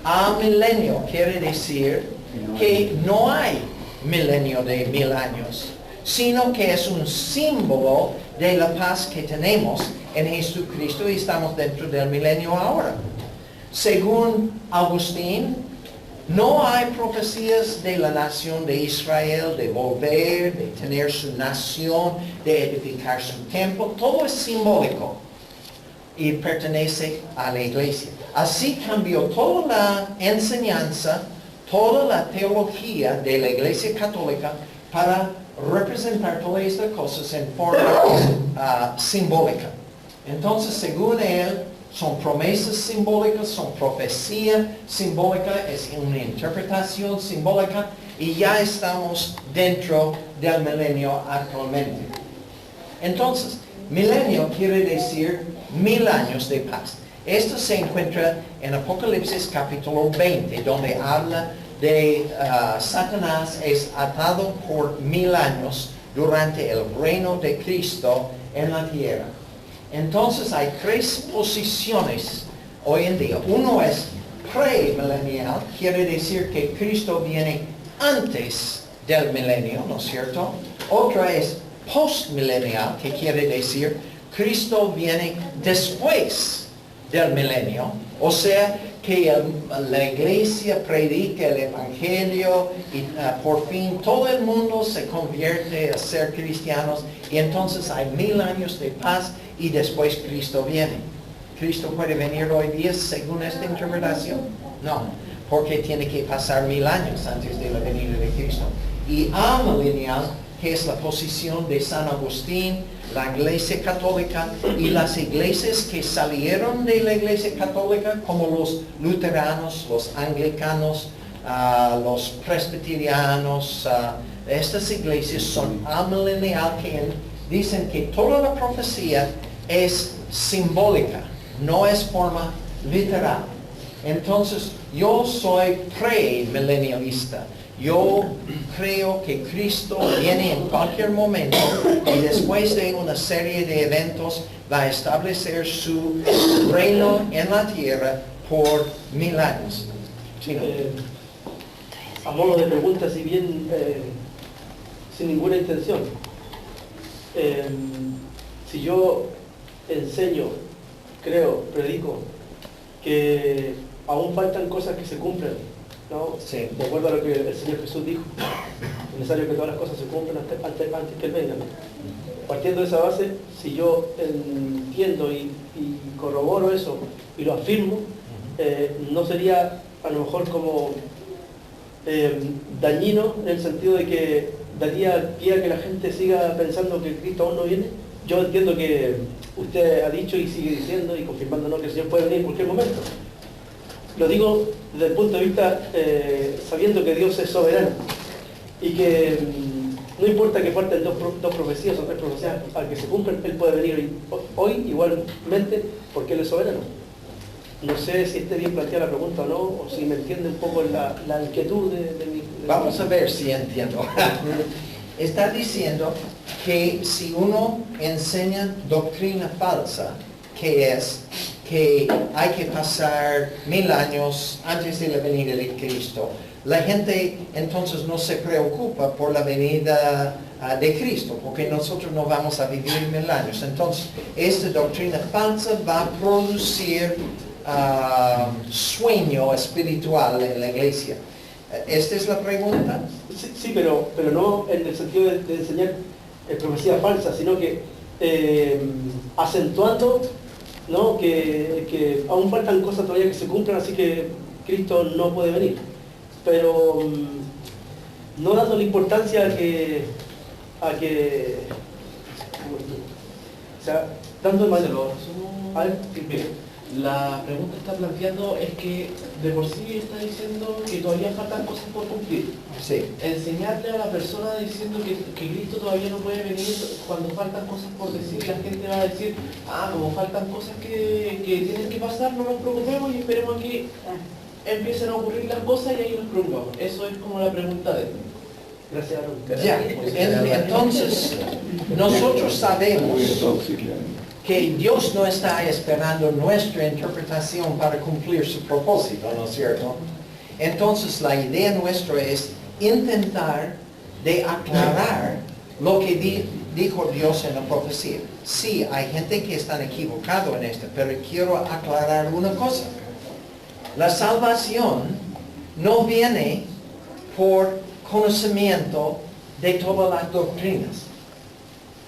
Amilenio quiere decir que no hay milenio de 1000 años, sino que es un símbolo de la paz que tenemos en Jesucristo y estamos dentro del milenio ahora. Según Agustín, no hay profecías de la nación de Israel, de volver, de tener su nación, de edificar su templo. Todo es simbólico y pertenece a la iglesia. Así cambió toda la enseñanza, toda la teología de la Iglesia Católica para representar todas estas cosas en forma simbólica. Entonces, según él, son promesas simbólicas, son profecía simbólica, es una interpretación simbólica, y ya estamos dentro del milenio actualmente. Entonces, milenio quiere decir 1000 años de paz. Esto se encuentra en Apocalipsis capítulo 20, donde habla de Satanás es atado por 1000 años durante el reino de Cristo en la tierra. Entonces hay 3 posiciones hoy en día. Uno es premilenial, quiere decir que Cristo viene antes del milenio, ¿no es cierto? Otra es postmilenial, que quiere decir Cristo viene después del milenio, o sea que la iglesia predica el evangelio y por fin todo el mundo se convierte a ser cristianos y entonces hay 1000 años de paz y después Cristo viene. ¿Cristo puede venir hoy día según esta interpretación? No, porque tiene que pasar 1000 años antes de la venida de Cristo. Y amilenial, que es la posición de San Agustín, la Iglesia Católica y las iglesias que salieron de la Iglesia Católica, como los luteranos, los anglicanos, los presbiterianos, estas iglesias son amilenial, que dicen que toda la profecía es simbólica, no es forma literal. Entonces, yo soy premilenialista. Yo creo que Cristo viene en cualquier momento y después de una serie de eventos va a establecer su reino en la tierra por 1000 años. Sí, ¿no? A modo de pregunta, si bien sin ninguna intención, si yo enseño, creo, predico que aún faltan cosas que se cumplen, ¿no? Sí. De acuerdo a lo que el Señor Jesús dijo, es necesario que todas las cosas se cumplan antes que Él venga. Partiendo de esa base, si yo entiendo y corroboro eso y lo afirmo, no sería a lo mejor como dañino en el sentido de que daría pie a que la gente siga pensando que Cristo aún no viene. Yo entiendo que usted ha dicho y sigue diciendo y confirmándonos que el Señor puede venir en cualquier momento. Lo digo desde el punto de vista sabiendo que Dios es soberano y que no importa que falten dos profecías o 3 profecías al que se cumplen, Él puede venir hoy igualmente porque Él es soberano. No sé si esté bien planteada la pregunta o no, o si me entiende un poco la inquietud de mi... Vamos a ver si entiendo. Está diciendo que si uno enseña doctrina falsa, que es que hay que pasar 1000 años antes de la venida de Cristo, la gente entonces no se preocupa por la venida de Cristo, porque nosotros no vamos a vivir 1000 años. Entonces, esta doctrina falsa va a producir sueño espiritual en la iglesia. ¿Esta es la pregunta? Sí, pero no en el sentido de enseñar profecía falsa, sino que acentuando, ¿no? que aún faltan cosas todavía que se cumplan, así que Cristo no puede venir. Pero no dando la importancia a que o sea, dando más... La pregunta está planteando es que de por sí está diciendo que todavía faltan cosas por cumplir. Sí. Enseñarle a la persona diciendo que Cristo todavía no puede venir cuando faltan cosas por decir, la gente va a decir, como faltan cosas que tienen que pasar, no nos preocupemos y esperemos a que empiecen a ocurrir las cosas y ahí nos preocupamos. Eso es como la pregunta de él. Gracias, Aaron. Ya, entonces nosotros sabemos que Dios no está esperando nuestra interpretación para cumplir su propósito, ¿no es cierto? Entonces la idea nuestra es intentar de aclarar lo que dijo Dios en la profecía. Sí, hay gente que está equivocado en esto, pero quiero aclarar una cosa. La salvación no viene por conocimiento de todas las doctrinas.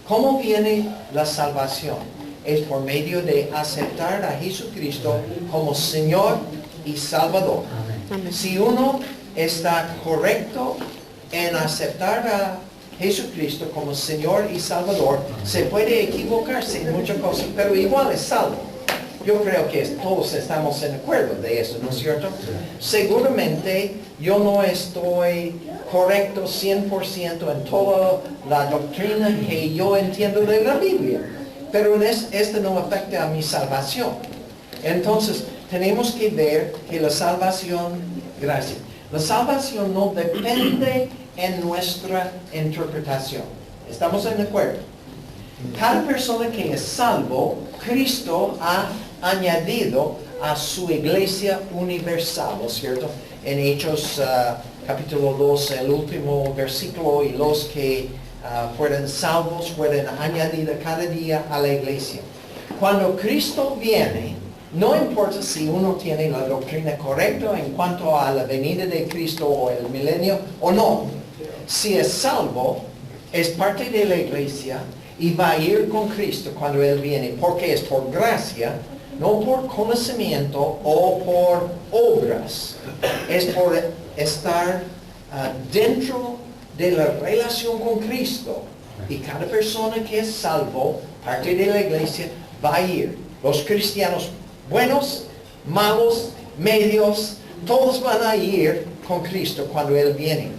¿Cómo viene la salvación? Es por medio de aceptar a Jesucristo como Señor y Salvador. Si uno está correcto en aceptar a Jesucristo como Señor y Salvador, se puede equivocarse en muchas cosas, pero igual es salvo. Yo creo que todos estamos en acuerdo de eso, ¿no es cierto? Seguramente yo no estoy correcto 100% en toda la doctrina que yo entiendo de la Biblia, pero esto no afecta a mi salvación. Entonces, tenemos que ver que la salvación, gracias, la salvación no depende en nuestra interpretación. ¿Estamos en acuerdo? Cada persona que es salvo, Cristo ha añadido a su iglesia universal, ¿no es cierto? En Hechos capítulo 2, el último versículo, y los que fueron salvos fueron añadidos cada día a la iglesia. Cuando Cristo viene, no importa si uno tiene la doctrina correcta en cuanto a la venida de Cristo o el milenio o no. Si es salvo, es parte de la iglesia y va a ir con Cristo cuando Él viene, porque es por gracia, no por conocimiento o por obras. Es por estar dentro de la relación con Cristo. Y cada persona que es salvo, parte de la iglesia, va a ir. Los cristianos buenos, malos, medios, todos van a ir con Cristo cuando Él viene.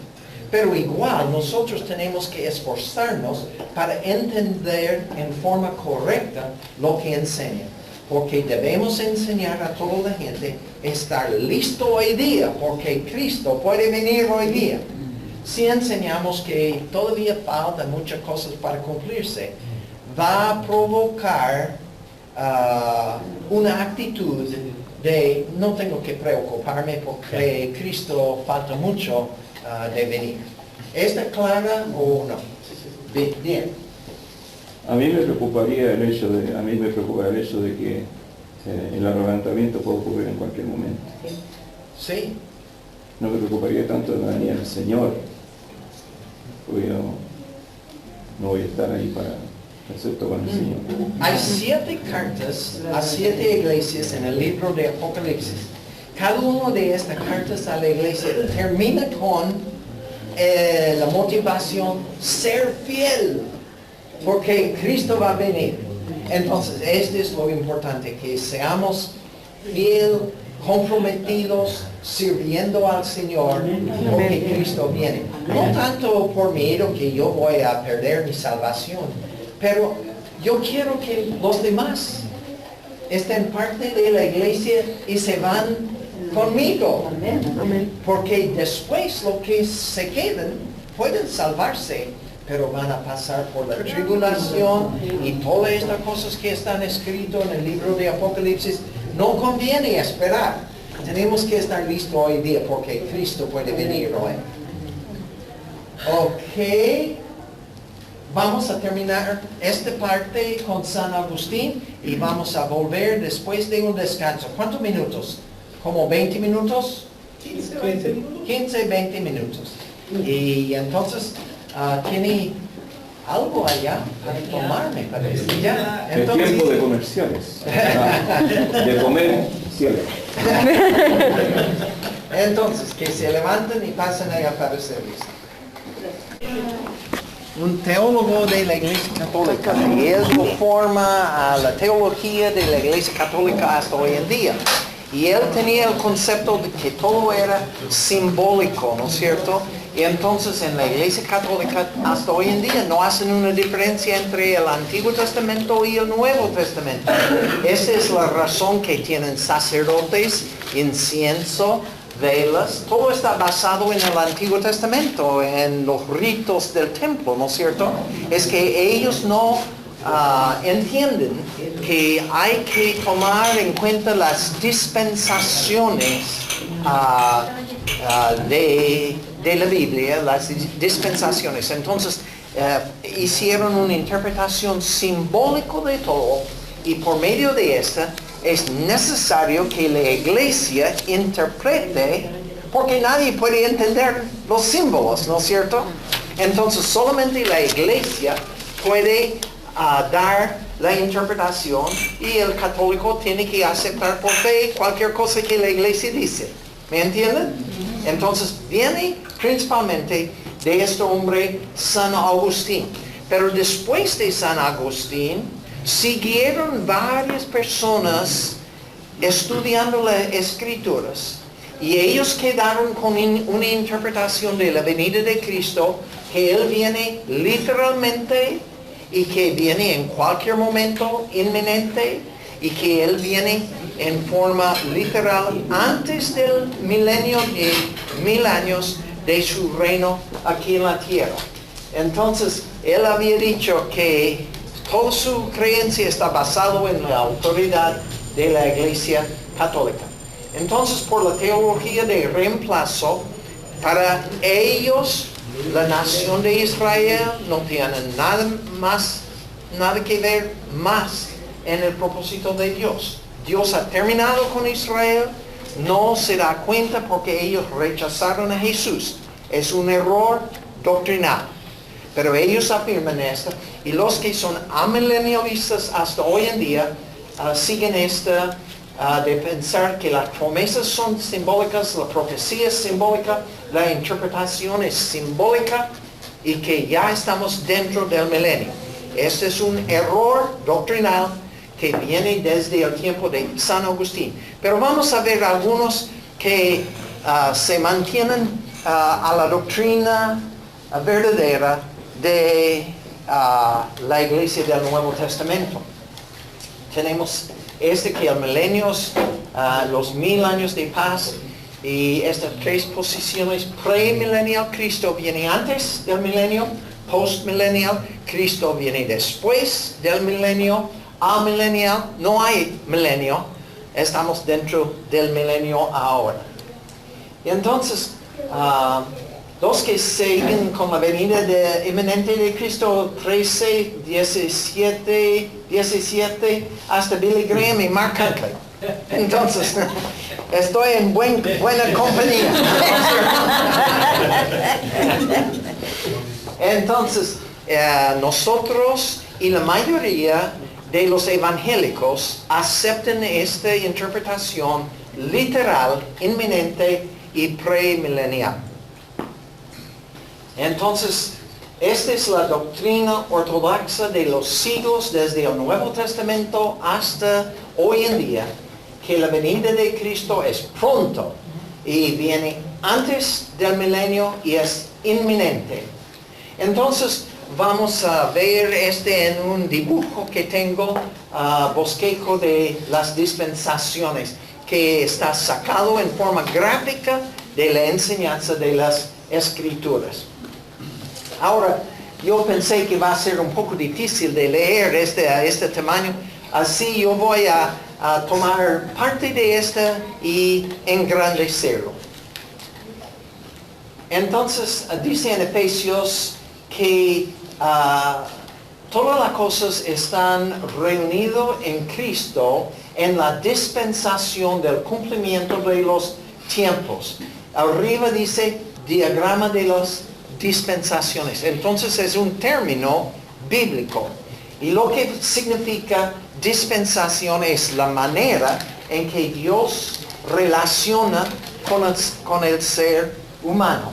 Pero igual nosotros tenemos que esforzarnos para entender en forma correcta lo que enseña. Porque debemos enseñar a toda la gente estar listo hoy día, porque Cristo puede venir hoy día. Si enseñamos que todavía faltan muchas cosas para cumplirse, va a provocar una actitud de no tengo que preocuparme porque Cristo falta mucho de venir. ¿Está clara o no? Bien. A mí me preocuparía el hecho de que el arrebatamiento puede ocurrir en cualquier momento. Sí. No me preocuparía tanto de la venida del Señor, porque yo no voy a estar ahí excepto con el Señor. Hay 7 cartas a 7 iglesias en el libro de Apocalipsis. Cada una de estas cartas a la iglesia termina con la motivación ser fiel, porque Cristo va a venir. Entonces, este es lo importante, que seamos fieles, comprometidos, sirviendo al Señor, porque Cristo viene. No tanto por miedo que yo voy a perder mi salvación, pero yo quiero que los demás estén parte de la iglesia y se van conmigo. Porque después los que se quedan pueden salvarse, pero van a pasar por la tribulación y todas estas cosas que están escritas en el libro de Apocalipsis. No conviene esperar. Tenemos que estar listos hoy día porque Cristo puede venir hoy. Ok. Vamos a terminar esta parte con San Agustín y vamos a volver después de un descanso. ¿Cuántos minutos? ¿Como 20 minutos? 15, 20 minutos. Y entonces, ¿tiene algo allá para tomar, me parece? ¿Ya? El tiempo de comerciales. De comer cielo. Entonces, que se levanten y pasen allá para el servicio. Un teólogo de la Iglesia Católica, y él forma a la teología de la Iglesia Católica hasta hoy en día. Y él tenía el concepto de que todo era simbólico, ¿no es cierto? Y entonces en la Iglesia Católica hasta hoy en día no hacen una diferencia entre el Antiguo Testamento y el Nuevo Testamento. Esa es la razón que tienen sacerdotes, incienso, velas. Todo está basado en el Antiguo Testamento, en los ritos del templo, ¿no es cierto? Es que ellos no entienden que hay que tomar en cuenta las dispensaciones de la Biblia, las dispensaciones. Entonces, hicieron una interpretación simbólica de todo, y por medio de esta es necesario que la iglesia interprete, porque nadie puede entender los símbolos, ¿no es cierto? Entonces, solamente la iglesia puede dar la interpretación, y el católico tiene que aceptar por fe cualquier cosa que la iglesia dice. ¿Me entienden? Entonces viene principalmente de este hombre San Agustín. Pero después de San Agustín, siguieron varias personas estudiando las Escrituras. Y ellos quedaron con una interpretación de la venida de Cristo, que Él viene literalmente y que viene en cualquier momento inminente y que Él viene en forma literal antes del milenio de 1000 años de su reino aquí en la tierra. Entonces, Él había dicho que toda su creencia está basada en la autoridad de la Iglesia Católica. Entonces, por la teología de reemplazo, para ellos, la nación de Israel no tiene nada que ver más en el propósito de Dios. Dios ha terminado con Israel, no se da cuenta porque ellos rechazaron a Jesús. Es un error doctrinal. Pero ellos afirman esto, y los que son amilenialistas hasta hoy en día siguen esta de pensar que las promesas son simbólicas, la profecía es simbólica, la interpretación es simbólica y que ya estamos dentro del milenio. Este es un error doctrinal que viene desde el tiempo de San Agustín. Pero vamos a ver algunos que se mantienen a la doctrina verdadera de la Iglesia del Nuevo Testamento. Tenemos que el milenio, los 1000 años de paz, y estas tres posiciones: premilenial, Cristo viene antes del milenio; postmilenial, Cristo viene después del milenio; amilenial, no hay milenio, estamos dentro del milenio ahora. Y entonces, los que siguen con la venida inminente de Cristo, 13, 17, hasta Billy Graham y Mark Huntley. Entonces, estoy en buena compañía. Entonces, nosotros y la mayoría de los evangélicos aceptan esta interpretación literal, inminente y premilenial. Entonces, esta es la doctrina ortodoxa de los siglos, desde el Nuevo Testamento hasta hoy en día, que la venida de Cristo es pronto y viene antes del milenio y es inminente. Entonces, vamos a ver en un dibujo que tengo, bosquejo de las dispensaciones, que está sacado en forma gráfica de la enseñanza de las Escrituras. Ahora, yo pensé que va a ser un poco difícil de leer este tamaño, así yo voy a tomar parte de y engrandecerlo. Entonces, dice en Efesios que todas las cosas están reunidas en Cristo en la dispensación del cumplimiento de los tiempos. Arriba dice diagrama de las dispensaciones. Entonces es un término bíblico. Y lo que significa dispensación es la manera en que Dios relaciona con el ser humano.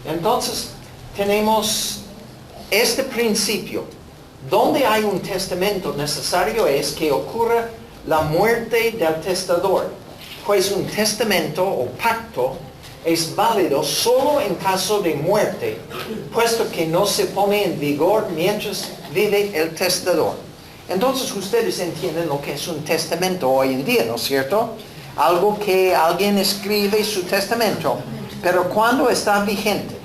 Entonces tenemos este principio. Donde hay un testamento, necesario es que ocurra la muerte del testador. Pues un testamento o pacto es válido solo en caso de muerte, puesto que no se pone en vigor mientras vive el testador. Entonces ustedes entienden lo que es un testamento hoy en día, ¿no es cierto? Algo que alguien escribe su testamento, pero ¿cuándo está vigente?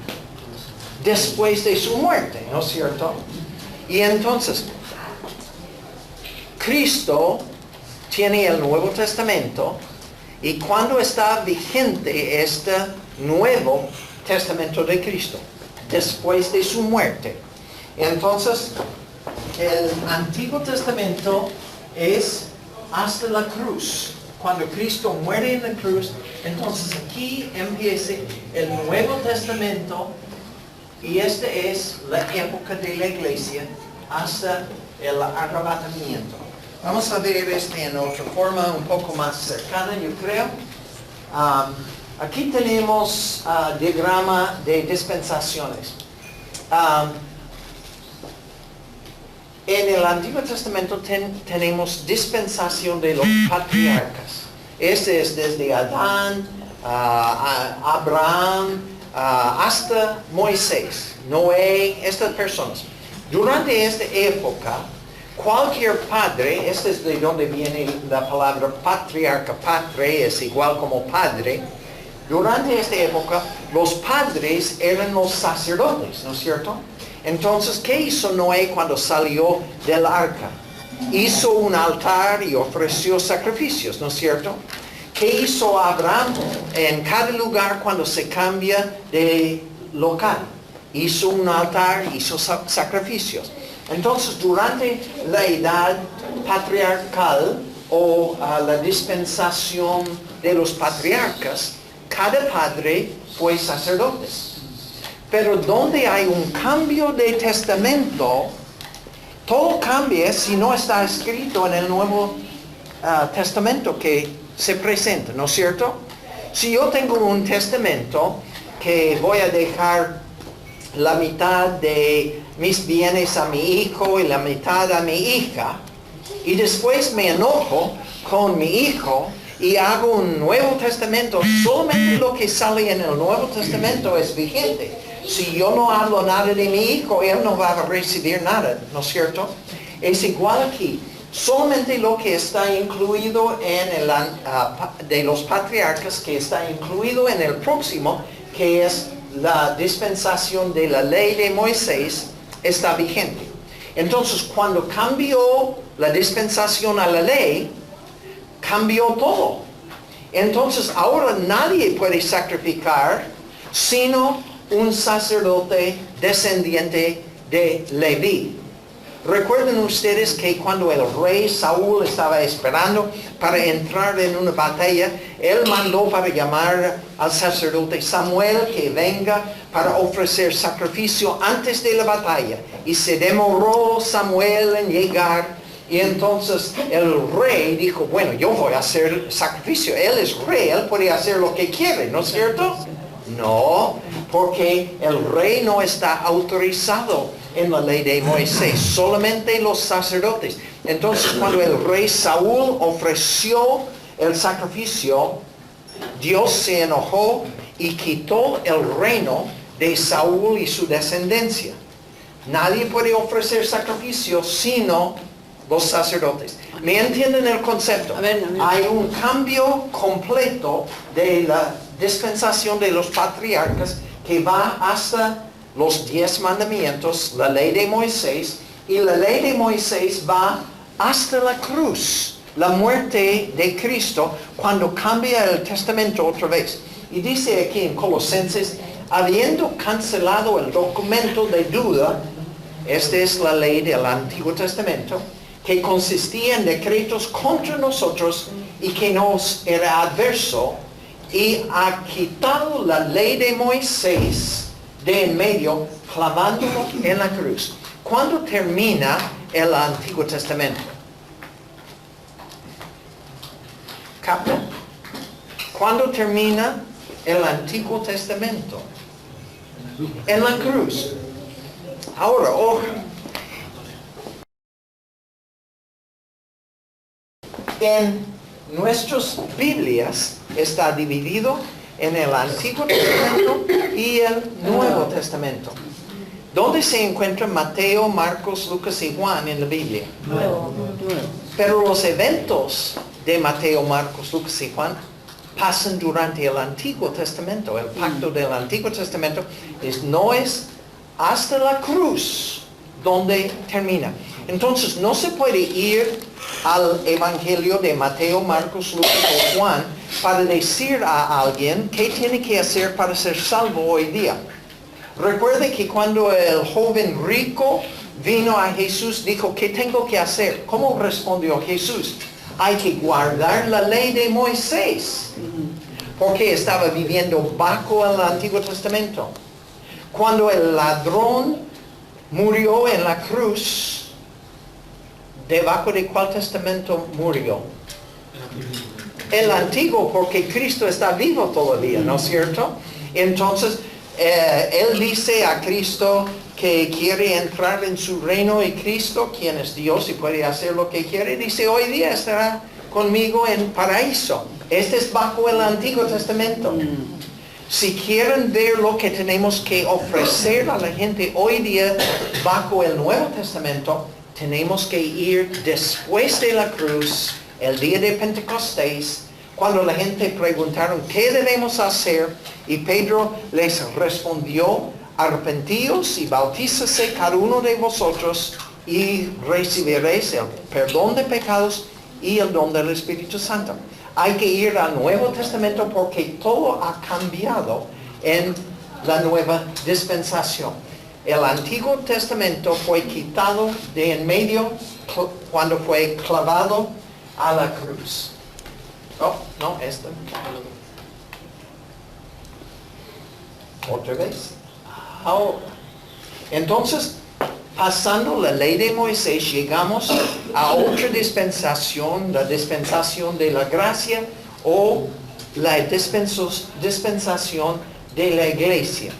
Después de su muerte, ¿no es cierto? Y entonces, Cristo tiene el Nuevo Testamento. ¿Y cuándo está vigente este Nuevo Testamento de Cristo? Después de su muerte. Entonces, el Antiguo Testamento es hasta la cruz. Cuando Cristo muere en la cruz, entonces aquí empieza el Nuevo Testamento, y esta es la época de la iglesia hasta el arrebatamiento. Vamos a ver en otra forma un poco más cercana, yo creo. Aquí tenemos diagrama de dispensaciones. En el Antiguo Testamento tenemos dispensación de los patriarcas. Este es desde Adán, Abraham, hasta Moisés, Noé, estas personas. Durante esta época, cualquier padre, este es de donde viene la palabra patriarca, padre es igual como padre. Durante esta época, los padres eran los sacerdotes, ¿no es cierto? Entonces, ¿qué hizo Noé cuando salió del arca? Hizo un altar y ofreció sacrificios, ¿no es cierto? ¿Qué hizo Abraham en cada lugar cuando se cambia de local? Hizo un altar, hizo sacrificios. Entonces, durante la edad patriarcal o la dispensación de los patriarcas, cada padre fue sacerdote. Pero donde hay un cambio de testamento, todo cambia si no está escrito en el Nuevo Testamento que se presenta, ¿no es cierto? Si yo tengo un testamento que voy a dejar la mitad de mis bienes a mi hijo y la mitad a mi hija, y después me enojo con mi hijo y hago un Nuevo Testamento, solamente lo que sale en el Nuevo Testamento es vigente. Si yo no hablo nada de mi hijo, él no va a recibir nada, ¿no es cierto? Es igual aquí. Solamente lo que está incluido en el de los patriarcas, que está incluido en el próximo, que es la dispensación de la ley de Moisés, está vigente. Entonces, cuando cambió la dispensación a la ley, cambió todo. Entonces, ahora nadie puede sacrificar sino un sacerdote descendiente de Leví. Recuerden ustedes que cuando el rey Saúl estaba esperando para entrar en una batalla, él mandó para llamar al sacerdote Samuel que venga para ofrecer sacrificio antes de la batalla. Y se demoró Samuel en llegar. Y entonces el rey dijo, bueno, yo voy a hacer sacrificio. Él es rey, él puede hacer lo que quiere, ¿no es cierto? No, porque el rey no está autorizado en la ley de Moisés, solamente los sacerdotes. Entonces, cuando el rey Saúl ofreció el sacrificio, Dios se enojó y quitó el reino de Saúl y su descendencia. Nadie puede ofrecer sacrificio sino los sacerdotes. ¿Me entienden el concepto? Hay un cambio completo de la dispensación de los patriarcas que va hasta los 10 mandamientos, la ley de Moisés, y la ley de Moisés va hasta la cruz, la muerte de Cristo, cuando cambia el testamento otra vez. Y dice aquí en Colosenses, habiendo cancelado el documento de duda, esta es la ley del Antiguo Testamento, que consistía en decretos contra nosotros y que nos era adverso, y ha quitado la ley de Moisés de en medio, clavándolo en la cruz. ¿Cuándo termina el Antiguo Testamento? ¿Capta? ¿Cuándo termina el Antiguo Testamento? En la cruz. Ahora, ojo. En nuestras Biblias está dividido en el Antiguo Testamento y el Nuevo Testamento. ¿Dónde se encuentran Mateo, Marcos, Lucas y Juan en la Biblia? Nuevo. Pero los eventos de Mateo, Marcos, Lucas y Juan pasan durante el Antiguo Testamento. El pacto del Antiguo Testamento no es hasta la cruz donde termina. Entonces no se puede ir al Evangelio de Mateo, Marcos, Lucas o Juan para decir a alguien qué tiene que hacer para ser salvo hoy día. Recuerde que cuando el joven rico vino a Jesús, dijo, ¿qué tengo que hacer? ¿Cómo respondió Jesús? Hay que guardar la ley de Moisés, porque estaba viviendo bajo el Antiguo Testamento. Cuando el ladrón murió en la cruz, ¿debajo de cuál testamento murió? el antiguo porque Cristo está vivo todavía, ¿no es cierto? Entonces, Él dice a Cristo que quiere entrar en su reino, y Cristo, quien es Dios y puede hacer lo que quiere, dice, hoy día estará conmigo en paraíso. Este es bajo el Antiguo Testamento. Si quieren ver lo que tenemos que ofrecer a la gente hoy día bajo el Nuevo Testamento, tenemos que ir después de la cruz, el día de Pentecostés, cuando la gente preguntaron, ¿qué debemos hacer? Y Pedro les respondió, arrepentíos y bautízase cada uno de vosotros y recibiréis el perdón de pecados y el don del Espíritu Santo. Hay que ir al Nuevo Testamento porque todo ha cambiado en la nueva dispensación. El Antiguo Testamento fue quitado de en medio cuando fue clavado a la cruz. Oh, no, esto. Otra vez. Ahora. Entonces, pasando la ley de Moisés, llegamos a otra dispensación, la dispensación de la gracia o la dispensación de la iglesia.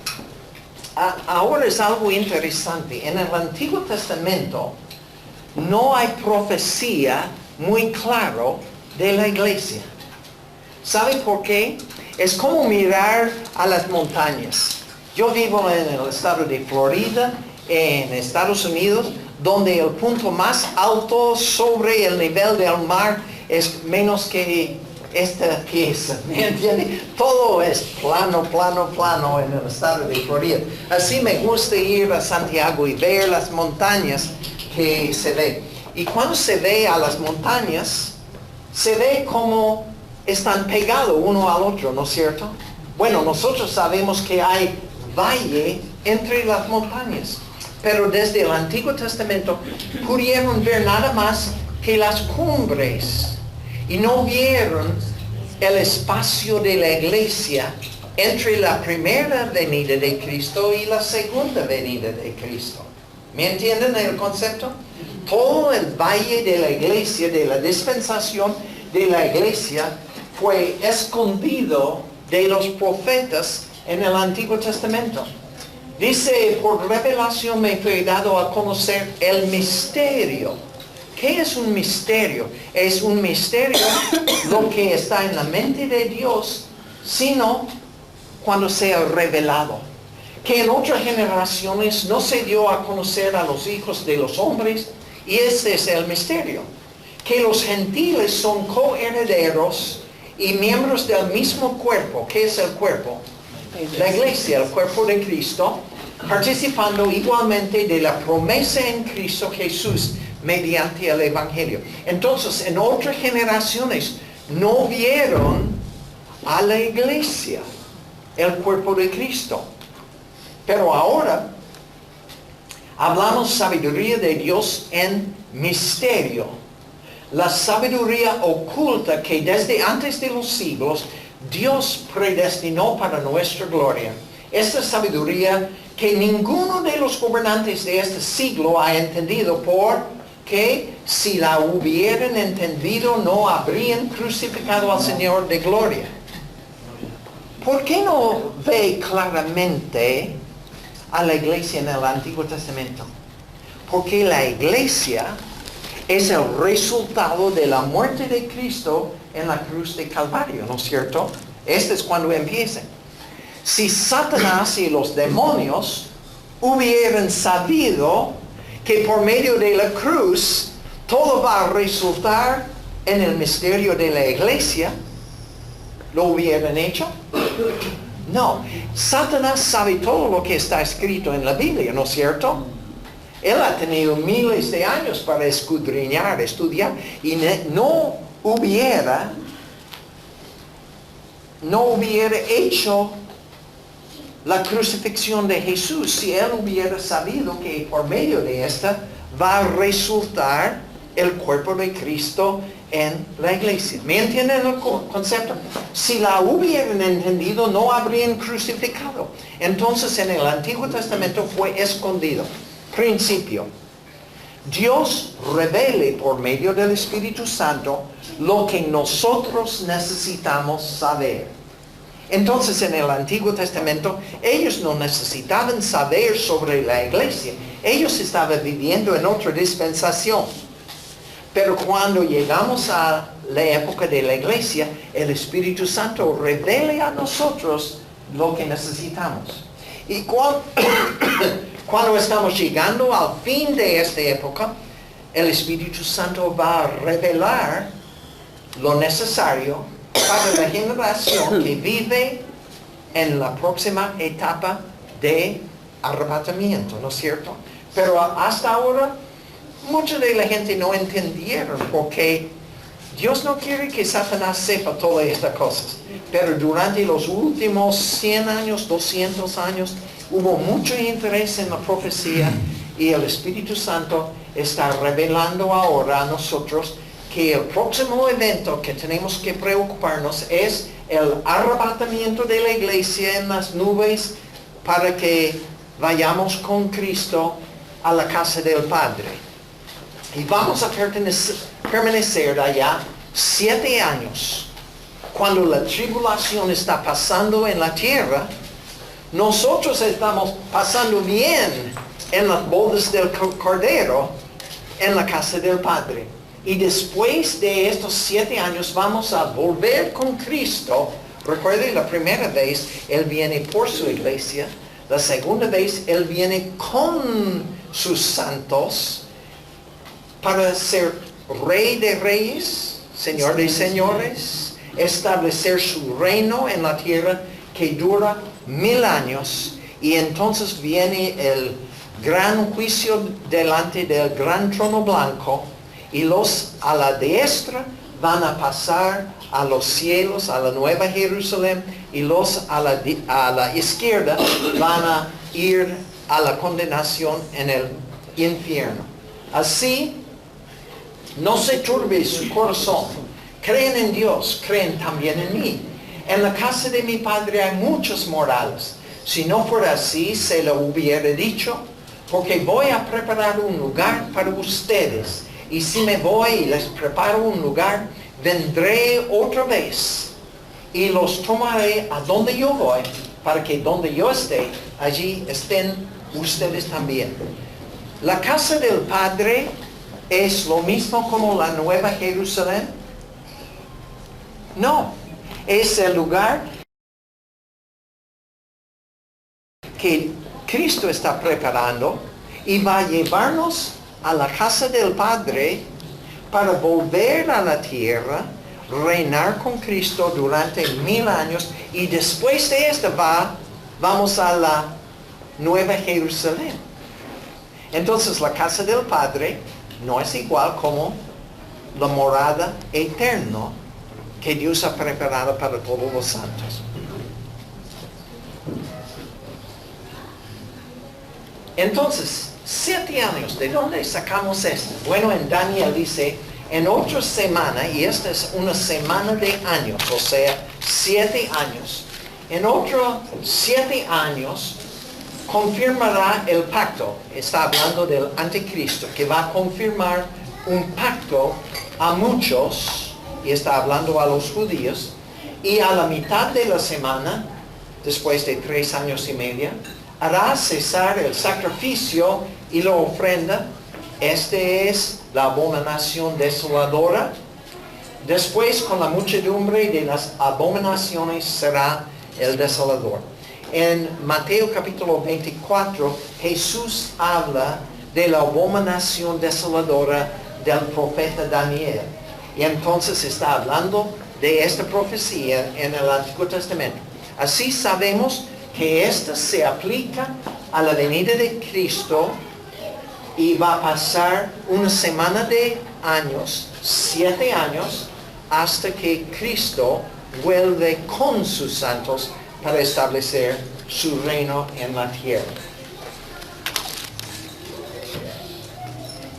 Ahora es algo interesante. En el Antiguo Testamento no hay profecía muy claro de la iglesia. ¿Sabe por qué? Es como mirar a las montañas. Yo vivo en el estado de Florida, en Estados Unidos, donde el punto más alto sobre el nivel del mar es menos que esta pieza, ¿me entiende? Todo es plano, plano, plano en el estado de Florida. Así me gusta ir a Santiago y ver las montañas que se ve. Y cuando se ve a las montañas, se ve como están pegados uno al otro, ¿no es cierto? Bueno, nosotros sabemos que hay valle entre las montañas, pero desde el Antiguo Testamento pudieron ver nada más que las cumbres y no vieron el espacio de la iglesia entre la primera venida de Cristo y la segunda venida de Cristo. ¿Me entienden el concepto? Todo el valle de la iglesia, de la dispensación de la iglesia, fue escondido de los profetas en el Antiguo Testamento. Dice, por revelación me fue dado a conocer el misterio. ¿Qué es un misterio? Es un misterio lo que está en la mente de Dios, sino cuando sea revelado. Que en otras generaciones no se dio a conocer a los hijos de los hombres, y este es el misterio. Que los gentiles son coherederos y miembros del mismo cuerpo. ¿Qué es el cuerpo? La iglesia, el cuerpo de Cristo, participando igualmente de la promesa en Cristo Jesús mediante el Evangelio. Entonces, en otras generaciones no vieron a la iglesia, el cuerpo de Cristo. Pero ahora hablamos sabiduría de Dios en misterio. La sabiduría oculta que desde antes de los siglos Dios predestinó para nuestra gloria. Esta sabiduría que ninguno de los gobernantes de este siglo ha entendido, porque si la hubieran entendido no habrían crucificado al Señor de gloria. ¿Por qué no ve claramente a la iglesia en el Antiguo Testamento? Porque la iglesia es el resultado de la muerte de Cristo en la cruz de Calvario, ¿no es cierto? Este es cuando empieza. Si Satanás y los demonios hubieran sabido que por medio de la cruz todo va a resultar en el misterio de la iglesia, ¿lo hubieran hecho? No. Satanás sabe todo lo que está escrito en la Biblia, ¿no es cierto? Él ha tenido miles de años para escudriñar, estudiar, y no hubiera hecho la crucifixión de Jesús si él hubiera sabido que por medio de esta va a resultar el cuerpo de Cristo en la iglesia. ¿Me entienden el concepto? Si la hubieran entendido, no habrían crucificado. Entonces en el Antiguo Testamento fue escondido. Principio. Dios revele por medio del Espíritu Santo lo que nosotros necesitamos saber. Entonces en el Antiguo Testamento ellos no necesitaban saber sobre la iglesia. Ellos estaban viviendo en otra dispensación. Pero cuando llegamos a la época de la iglesia, el Espíritu Santo revela a nosotros lo que necesitamos. Y cuando estamos llegando al fin de esta época, el Espíritu Santo va a revelar lo necesario para la generación que vive en la próxima etapa de arrebatamiento, ¿no es cierto? Pero hasta ahora, mucha de la gente no entendieron porque Dios no quiere que Satanás sepa todas estas cosas. Pero durante los últimos 100 años, 200 años, hubo mucho interés en la profecía y el Espíritu Santo está revelando ahora a nosotros que el próximo evento que tenemos que preocuparnos es el arrebatamiento de la iglesia en las nubes para que vayamos con Cristo a la casa del Padre. Y vamos a permanecer allá 7 años. Cuando la tribulación está pasando en la tierra, nosotros estamos pasando bien en las bodas del Cordero en la casa del Padre. Y después de estos 7 años vamos a volver con Cristo. Recuerde, la primera vez Él viene por su iglesia. La segunda vez Él viene con sus santos para ser Rey de Reyes, Señor de Señores, establecer su reino en la tierra que dura 1000 años. Y entonces viene el gran juicio delante del gran trono blanco. Y los a la diestra van a pasar a los cielos, a la nueva Jerusalén, y los a la izquierda van a ir a la condenación en el infierno. Así, no se turbe su corazón. Creen en Dios, creen también en mí. En la casa de mi Padre hay muchos moradas. Si no fuera así, se lo hubiera dicho, porque voy a preparar un lugar para ustedes. Y si me voy y les preparo un lugar, vendré otra vez y los tomaré a donde yo voy, para que donde yo esté, allí estén ustedes también. La casa del Padre es lo mismo como la Nueva Jerusalén. No, es el lugar que Cristo está preparando y va a llevarnos a la casa del Padre para volver a la tierra, reinar con Cristo durante 1000 años y después de esto vamos a la Nueva Jerusalén. Entonces la casa del Padre no es igual como la morada eterna que Dios ha preparado para todos los santos. Entonces, 7 años, ¿de dónde sacamos esto? Bueno, en Daniel dice, en otra semana, y esta es una semana de años, o sea, 7 años. En otros 7 años, confirmará el pacto. Está hablando del anticristo, que va a confirmar un pacto a muchos, y está hablando a los judíos, y a la mitad de la semana, después de 3 años y medio, hará cesar el sacrificio y la ofrenda. Este es la abominación desoladora. Después, con la muchedumbre de las abominaciones, será el desolador. En Mateo capítulo 24, Jesús habla de la abominación desoladora del profeta Daniel. Y entonces está hablando de esta profecía en el Antiguo Testamento. Así sabemos que esta se aplica a la venida de Cristo y va a pasar una semana de años, 7 años, hasta que Cristo vuelve con sus santos para establecer su reino en la tierra.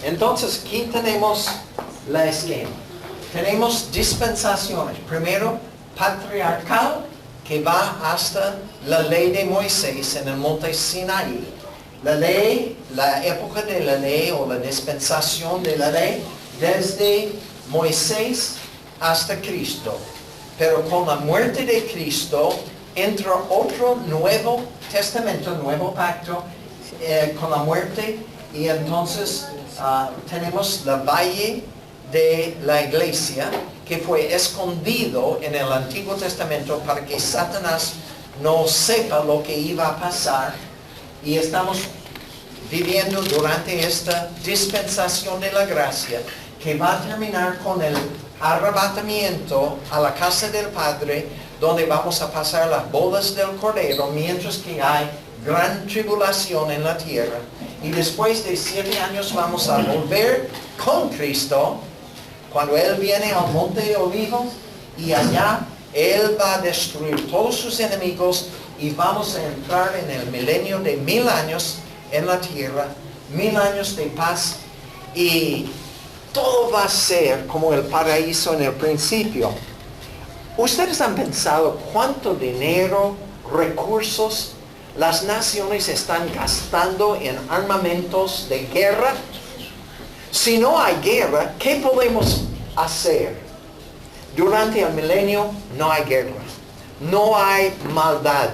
Entonces, aquí tenemos la esquema. Tenemos dispensaciones. Primero, patriarcal, que va hasta la ley de Moisés en el monte Sinaí. La ley, la época de la ley o la dispensación de la ley, desde Moisés hasta Cristo. Pero con la muerte de Cristo entra otro nuevo testamento, nuevo pacto, con la muerte, y entonces tenemos la valle de la iglesia, que fue escondido en el Antiguo Testamento para que Satanás no sepa lo que iba a pasar, y estamos viviendo durante esta dispensación de la gracia, que va a terminar con el arrebatamiento a la casa del Padre, donde vamos a pasar las bodas del Cordero, mientras que hay gran tribulación en la tierra. Y después de 7 años vamos a volver con Cristo, cuando Él viene al Monte de Olivos, y allá Él va a destruir todos sus enemigos, y vamos a entrar en el milenio de 1000 años en la tierra, 1000 años de paz, y todo va a ser como el paraíso en el principio. ¿Ustedes han pensado cuánto dinero, recursos las naciones están gastando en armamentos de guerra? Si no hay guerra, ¿qué podemos hacer? Durante el milenio no hay guerra, no hay maldad,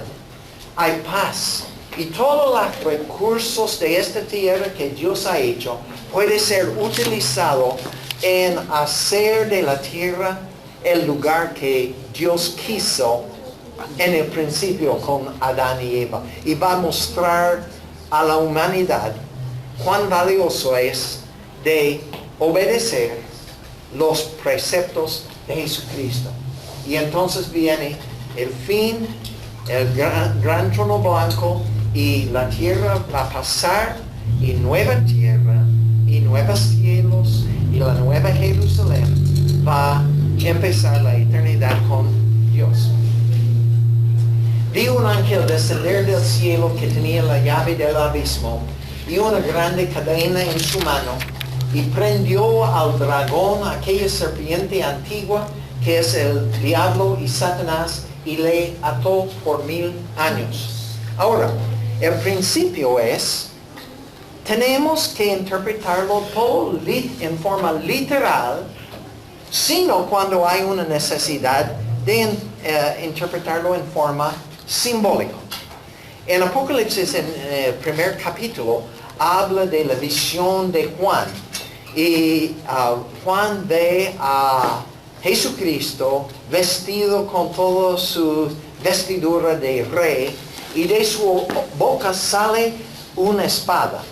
hay paz. Y todos los recursos de esta tierra que Dios ha hecho puede ser utilizado en hacer de la tierra el lugar que Dios quiso en el principio con Adán y Eva. Y va a mostrar a la humanidad cuán valioso es de obedecer los preceptos de Jesucristo. Y entonces viene el fin, el gran trono blanco, y la tierra va a pasar, y nueva tierra, y nuevos cielos, y la nueva Jerusalén va a empezar la eternidad con Dios. Vi un ángel descender del cielo que tenía la llave del abismo y una grande cadena en su mano, y prendió al dragón, aquella serpiente antigua que es el diablo y Satanás, y le ató por 1000 años. Ahora, el principio es, tenemos que interpretarlo todo en forma literal, sino cuando hay una necesidad de interpretarlo en forma simbólica. En Apocalipsis, en el primer capítulo, habla de la visión de Juan. Y Juan ve a Jesucristo vestido con toda su vestidura de rey, y de su boca sale una espada.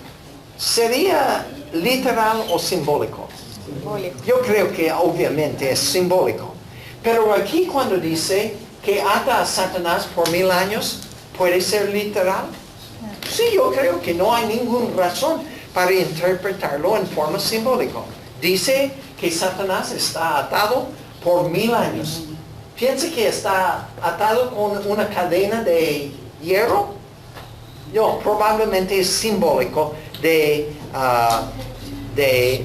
¿Sería literal o simbólico? Simbólico. Yo creo que obviamente es simbólico. Pero aquí cuando dice que ata a Satanás por 1000 años, ¿puede ser literal? Sí, yo creo que no hay ninguna razón para interpretarlo en forma simbólica. Dice que Satanás está atado por 1000 años. ¿Piensa que está atado con una cadena de hierro? No, probablemente es simbólico del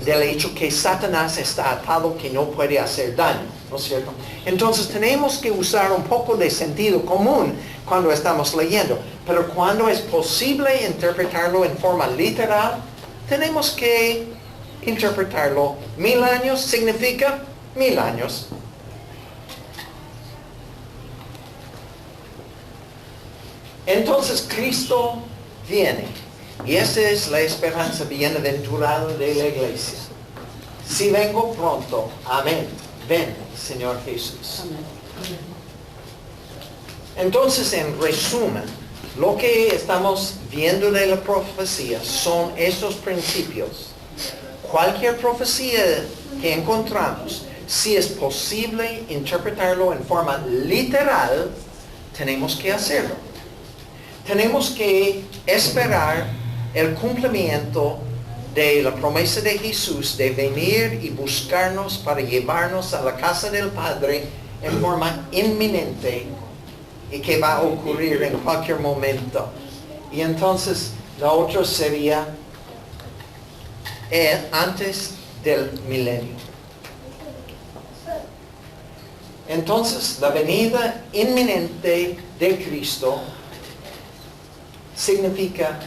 hecho que Satanás está atado, que no puede hacer daño, ¿no es cierto? Entonces tenemos que usar un poco de sentido común cuando estamos leyendo, pero cuando es posible interpretarlo en forma literal, tenemos que interpretarlo. 1000 años significa 1000 años. Entonces Cristo viene, y esa es la esperanza bienaventurada de la iglesia. Si vengo pronto, amén. Ven, Señor Jesús. Entonces, en resumen, lo que estamos viendo de la profecía son estos principios. Cualquier profecía que encontramos, si es posible interpretarlo en forma literal, tenemos que hacerlo. Tenemos que esperar el cumplimiento de la promesa de Jesús de venir y buscarnos para llevarnos a la casa del Padre en forma inminente, y que va a ocurrir en cualquier momento. Y entonces la otra sería antes del milenio. Entonces la venida inminente de Cristo significa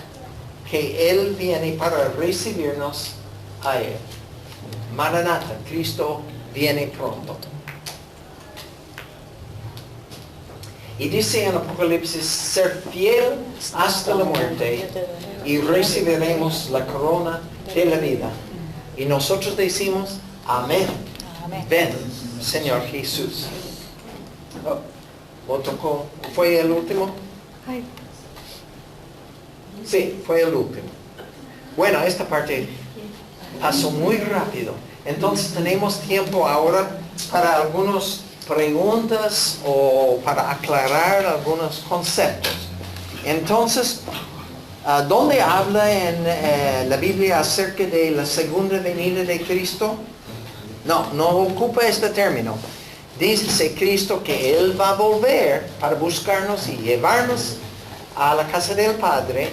que Él viene para recibirnos a Él. Maranatha, Cristo viene pronto. Y dice en Apocalipsis, ser fiel hasta la muerte y recibiremos la corona de la vida. Y nosotros decimos, amén. Ven, Señor Jesús. ¿Lo tocó? ¿Fue el último? Sí, fue el último. Bueno, esta parte pasó muy rápido. Entonces tenemos tiempo ahora para algunas preguntas o para aclarar algunos conceptos. Entonces, ¿dónde habla en la Biblia acerca de la segunda venida de Cristo? No ocupa este término. Dice Cristo que Él va a volver para buscarnos y llevarnos a la casa del Padre.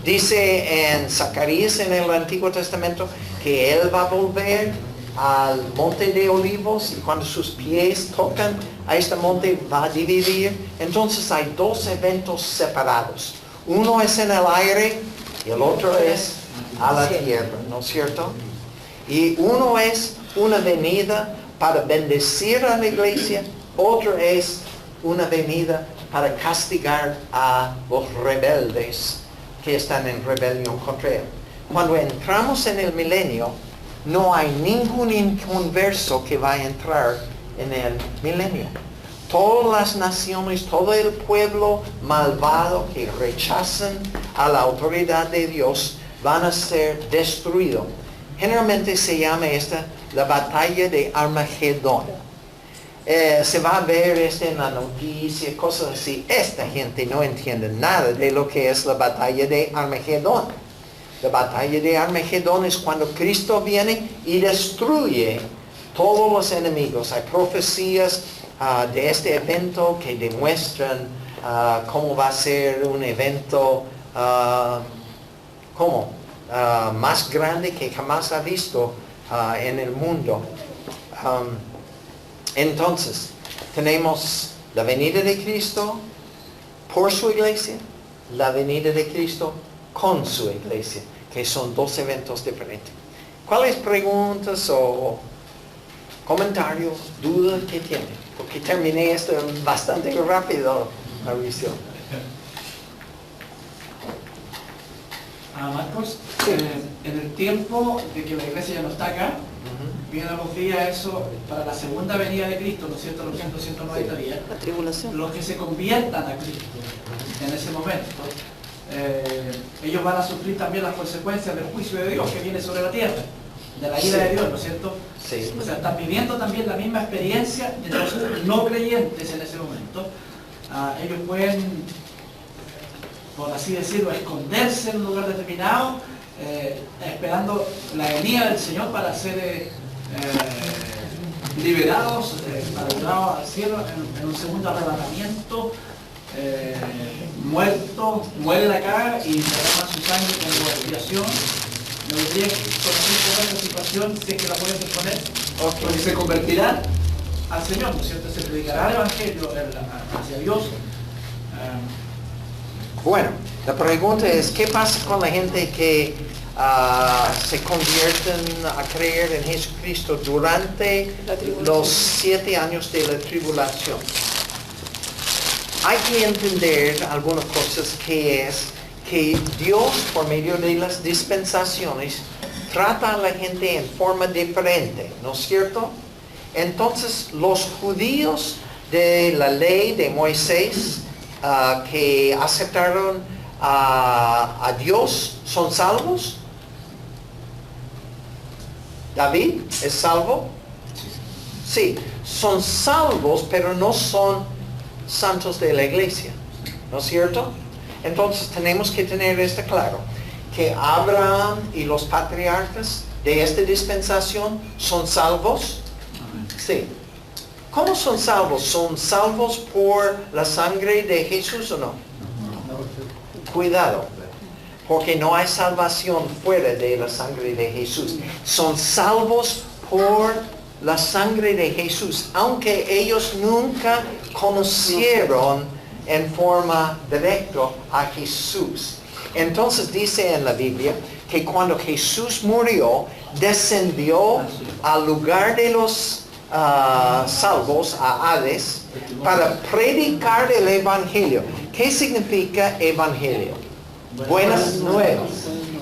Dice en Zacarías en el Antiguo Testamento que Él va a volver al monte de Olivos y cuando sus pies tocan a este monte va a dividir. Entonces hay dos eventos separados. Uno es en el aire y el otro es a la tierra, ¿no es cierto? Y uno es una venida para bendecir a la iglesia, otro es una venida para castigar a los rebeldes que están en rebelión contra Él. Cuando entramos en el milenio, no hay ningún inconverso que va a entrar en el milenio. Todas las naciones, todo el pueblo malvado que rechazan a la autoridad de Dios van a ser destruidos. Generalmente se llama esta la batalla de Armagedón. Se va a ver en la noticia, cosas así. Esta gente no entiende nada de lo que es la batalla de Armagedón. La batalla de Armagedón es cuando Cristo viene y destruye todos los enemigos. Hay profecías de este evento que demuestran cómo va a ser un evento más grande que jamás ha visto en el mundo. Entonces, tenemos la venida de Cristo por su iglesia, la venida de Cristo con su iglesia, que son dos eventos diferentes. ¿Cuáles preguntas o comentarios, dudas que tienen? Porque terminé esto bastante rápido, Mauricio. Marcos, en el tiempo de que la iglesia ya no está acá, vienen los días eso para la segunda venida de Cristo, ¿no es cierto? Los 190 días. La tribulación. Los que se conviertan a Cristo en ese momento, ellos van a sufrir también las consecuencias del juicio de Dios que viene sobre la tierra, de la ira de Dios, ¿no es cierto? Sí. O sea, están viviendo también la misma experiencia de los no creyentes en ese momento. Ellos pueden, por así decirlo, esconderse en un lugar determinado, esperando la venida del Señor para ser liberados, para llevados al cielo en un segundo arrebatamiento, mueren acá y derraman su sangre como expiación. Me gustaría conocer toda esta situación, si es que la pueden exponer, porque se convertirán al Señor, ¿no es cierto? Se predicará el Evangelio hacia Dios. Bueno, la pregunta es, ¿qué pasa con la gente que se convierten a creer en Jesucristo durante los 7 años de la tribulación? Hay que entender algunas cosas, que es que Dios, por medio de las dispensaciones, trata a la gente en forma diferente, ¿no es cierto? Entonces, los judíos de la ley de Moisés, que aceptaron a Dios, ¿son salvos? ¿David es salvo? Sí, son salvos, pero no son santos de la iglesia, ¿no es cierto? Entonces tenemos que tener esto claro, que Abraham y los patriarcas de esta dispensación son salvos. Sí. ¿Cómo son salvos? ¿Son salvos por la sangre de Jesús o no? Cuidado, porque no hay salvación fuera de la sangre de Jesús. Son salvos por la sangre de Jesús, aunque ellos nunca conocieron en forma directa a Jesús. Entonces dice en la Biblia que cuando Jesús murió, descendió al lugar de los salvos, a Hades, para predicar el Evangelio. ¿Qué significa Evangelio? Buenas nuevas.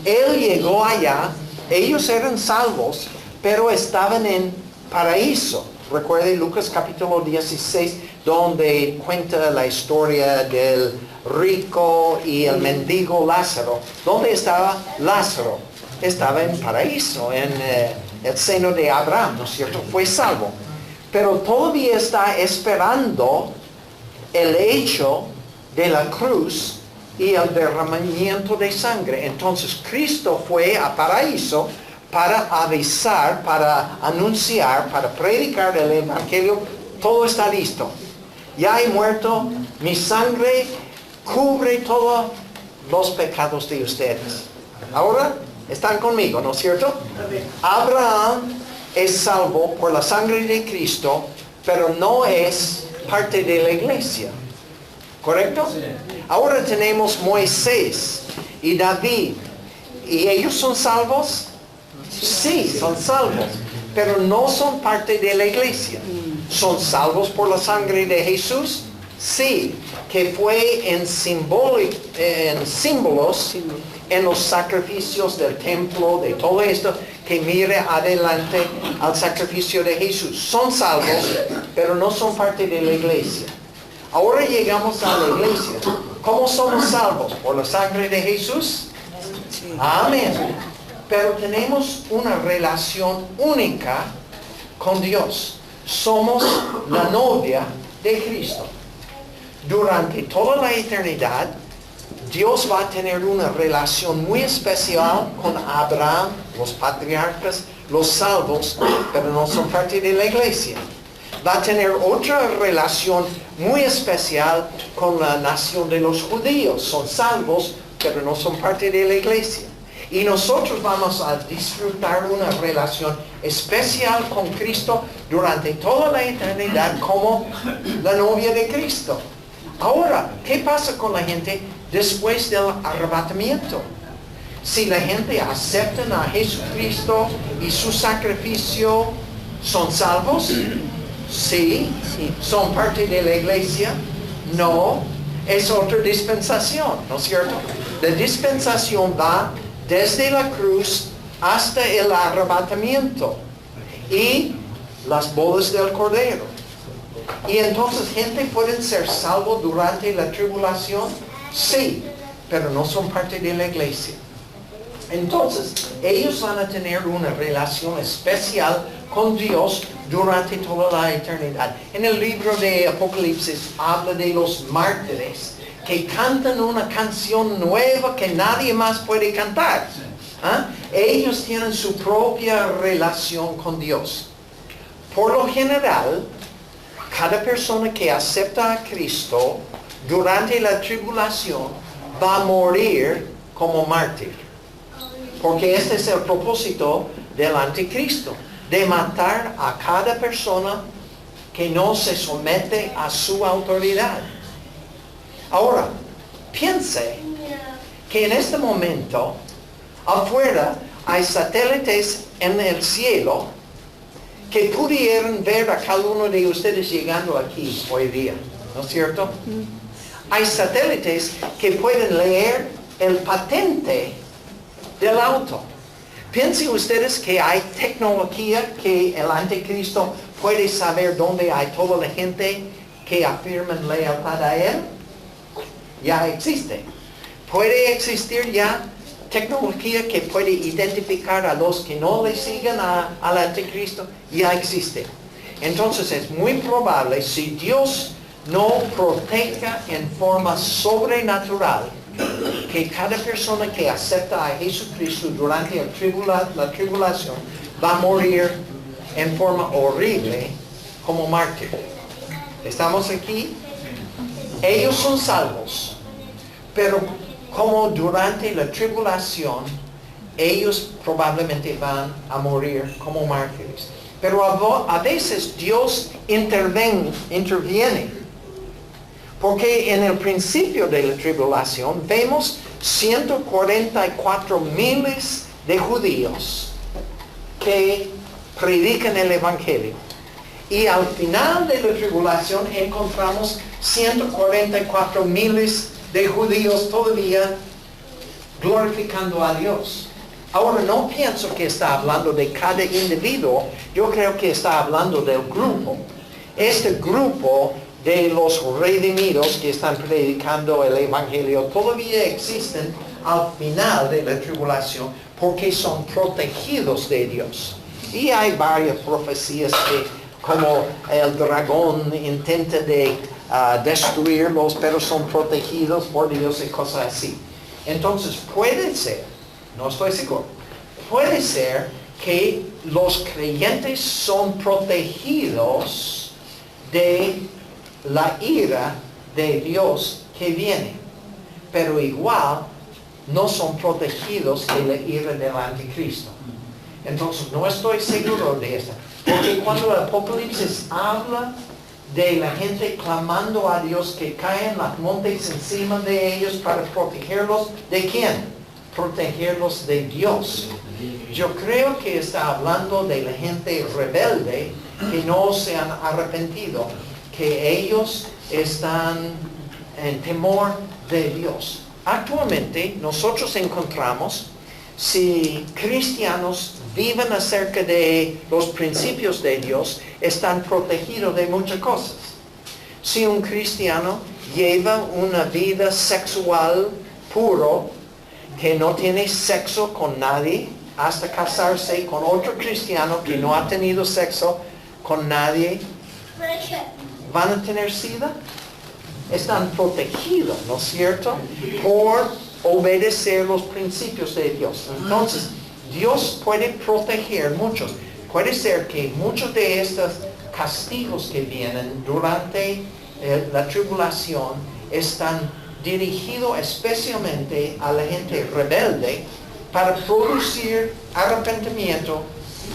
Él llegó allá, ellos eran salvos, pero estaban en paraíso. Recuerde Lucas capítulo 16, donde cuenta la historia del rico y el mendigo Lázaro. ¿Dónde estaba Lázaro? Estaba en paraíso, en el seno de Abraham, ¿no es cierto? Fue salvo. Pero todavía está esperando el hecho de la cruz y el derramamiento de sangre. Entonces Cristo fue a paraíso para avisar, para anunciar, para predicar el Evangelio. Todo está listo. Ya he muerto, mi sangre cubre todos los pecados de ustedes. Ahora están conmigo, ¿no es cierto? Abraham es salvo por la sangre de Cristo, pero no es parte de la iglesia. ¿Correcto? Ahora tenemos Moisés y David. ¿Y ellos son salvos? Sí, son salvos, pero no son parte de la iglesia. ¿Son salvos por la sangre de Jesús? Sí, que fue en símbolos, en los sacrificios del templo, de todo esto, que mire adelante al sacrificio de Jesús. Son salvos, pero no son parte de la iglesia. Ahora llegamos a la iglesia. ¿Cómo somos salvos? ¿Por la sangre de Jesús? Amén. Pero tenemos una relación única con Dios. Somos la novia de Cristo. Durante toda la eternidad, Dios va a tener una relación muy especial con Abraham, los patriarcas, los salvos, pero no son parte de la iglesia. Va a tener otra relación muy especial con la nación de los judíos. Son salvos, pero no son parte de la iglesia. Y nosotros vamos a disfrutar una relación especial con Cristo durante toda la eternidad como la novia de Cristo. Ahora, ¿qué pasa con la gente después del arrebatamiento? Si la gente acepta a Jesucristo y su sacrificio, ¿son salvos? Sí. ¿Son parte de la iglesia? No. Es otra dispensación, ¿no es cierto? La dispensación va desde la cruz hasta el arrebatamiento y las bodas del Cordero. Y entonces, ¿gente puede ser salvo durante la tribulación? Sí, pero no son parte de la iglesia. Entonces, ellos van a tener una relación especial con Dios durante toda la eternidad. En el libro de Apocalipsis habla de los mártires que cantan una canción nueva que nadie más puede cantar. Ellos tienen su propia relación con Dios. Por lo general, cada persona que acepta a Cristo durante la tribulación va a morir como mártir. Porque este es el propósito del anticristo, de matar a cada persona que no se somete a su autoridad. Ahora, piense que en este momento, afuera hay satélites en el cielo que pudieran ver a cada uno de ustedes llegando aquí hoy día, ¿no es cierto? Hay satélites que pueden leer el patente del auto. Piensen ustedes que hay tecnología que el anticristo puede saber dónde hay toda la gente que afirman lealtad a él. Ya existe. Puede existir ya tecnología que puede identificar a los que no le siguen al anticristo. Ya existe. Entonces es muy probable, si Dios no proteja en forma sobrenatural, que cada persona que acepta a Jesucristo durante la tribulación va a morir en forma horrible como mártir. ¿Estamos aquí? Ellos son salvos, pero como durante la tribulación, ellos probablemente van a morir como mártires. Pero a veces Dios interviene Porque en el principio de la tribulación vemos 144 miles de judíos que predican el Evangelio. Y al final de la tribulación encontramos 144 miles de judíos todavía glorificando a Dios. Ahora no pienso que está hablando de cada individuo, yo creo que está hablando del grupo. Este grupo de los redimidos que están predicando el Evangelio todavía existen al final de la tribulación porque son protegidos de Dios. Y hay varias profecías que como el dragón intenta de destruirlos, pero son protegidos por Dios y cosas así. Entonces puede ser, no estoy seguro, puede ser que los creyentes son protegidos de la ira de Dios que viene, pero igual no son protegidos de la ira del anticristo. Entonces no estoy seguro de eso, porque cuando el Apocalipsis habla de la gente clamando a Dios que caen los montes encima de ellos para protegerlos, ¿de quién? Protegerlos de Dios. Yo creo que está hablando de la gente rebelde que no se han arrepentido, que ellos están en temor de Dios. Actualmente nosotros encontramos, si cristianos viven acerca de los principios de Dios, están protegidos de muchas cosas. Si un cristiano lleva una vida sexual puro, que no tiene sexo con nadie, hasta casarse con otro cristiano que no ha tenido sexo con nadie, ¿van a tener SIDA? Están protegidos, ¿no es cierto? Por obedecer los principios de Dios. Entonces, Dios puede proteger muchos. Puede ser que muchos de estos castigos que vienen durante la tribulación están dirigidos especialmente a la gente rebelde para producir arrepentimiento,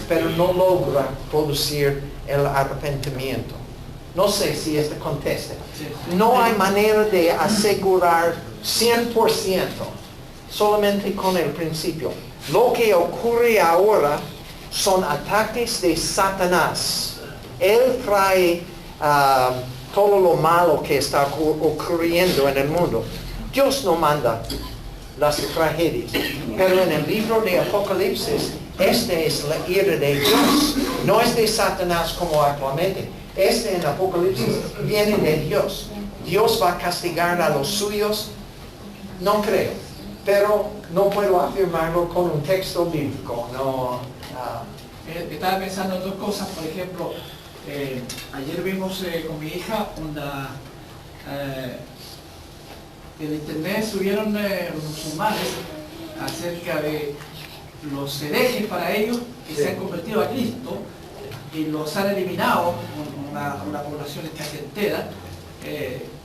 pero no logra producir el arrepentimiento. No sé si esto contesta. No hay manera de asegurar 100%, solamente con el principio. Lo que ocurre ahora son ataques de Satanás. Él trae todo lo malo que está ocurriendo en el mundo. Dios no manda las tragedias. Pero en el libro de Apocalipsis, esta es la ira de Dios. No es de Satanás como actualmente. Este en Apocalipsis viene de Dios. Dios va a castigar a los suyos. No creo. Pero no puedo afirmarlo con un texto bíblico. Estaba pensando en dos cosas. Por ejemplo, ayer vimos con mi hija en internet subieron los musulmanes acerca de los herejes para ellos que se han convertido a Cristo y los han eliminado, una población casi entera,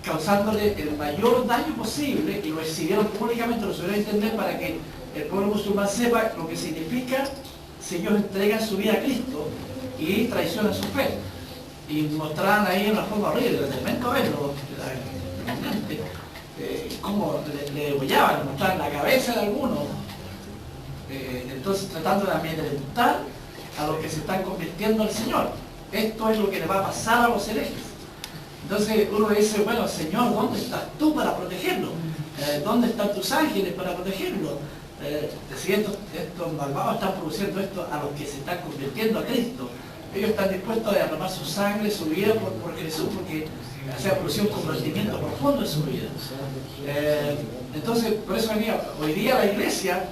causándole el mayor daño posible, y lo exhibieron públicamente, lo subieron a internet para que el pueblo musulmán sepa lo que significa si ellos entregan su vida a Cristo y traicionan su fe. Y mostraban ahí una forma horrible, tremendo verlo, cómo le degollaban, mostraban la cabeza de algunos, entonces tratando de amedrentar a los que se están convirtiendo al Señor. Esto es lo que le va a pasar a los herejes. Entonces uno dice, bueno, Señor, ¿dónde estás tú para protegerlo? ¿Dónde están tus ángeles para protegerlo? Si estos malvados están produciendo esto a los que se están convirtiendo a Cristo, ellos están dispuestos a derramar su sangre, su vida por Jesús, porque se ha producido un convertimiento profundo en su vida. Entonces, por eso hoy día la iglesia,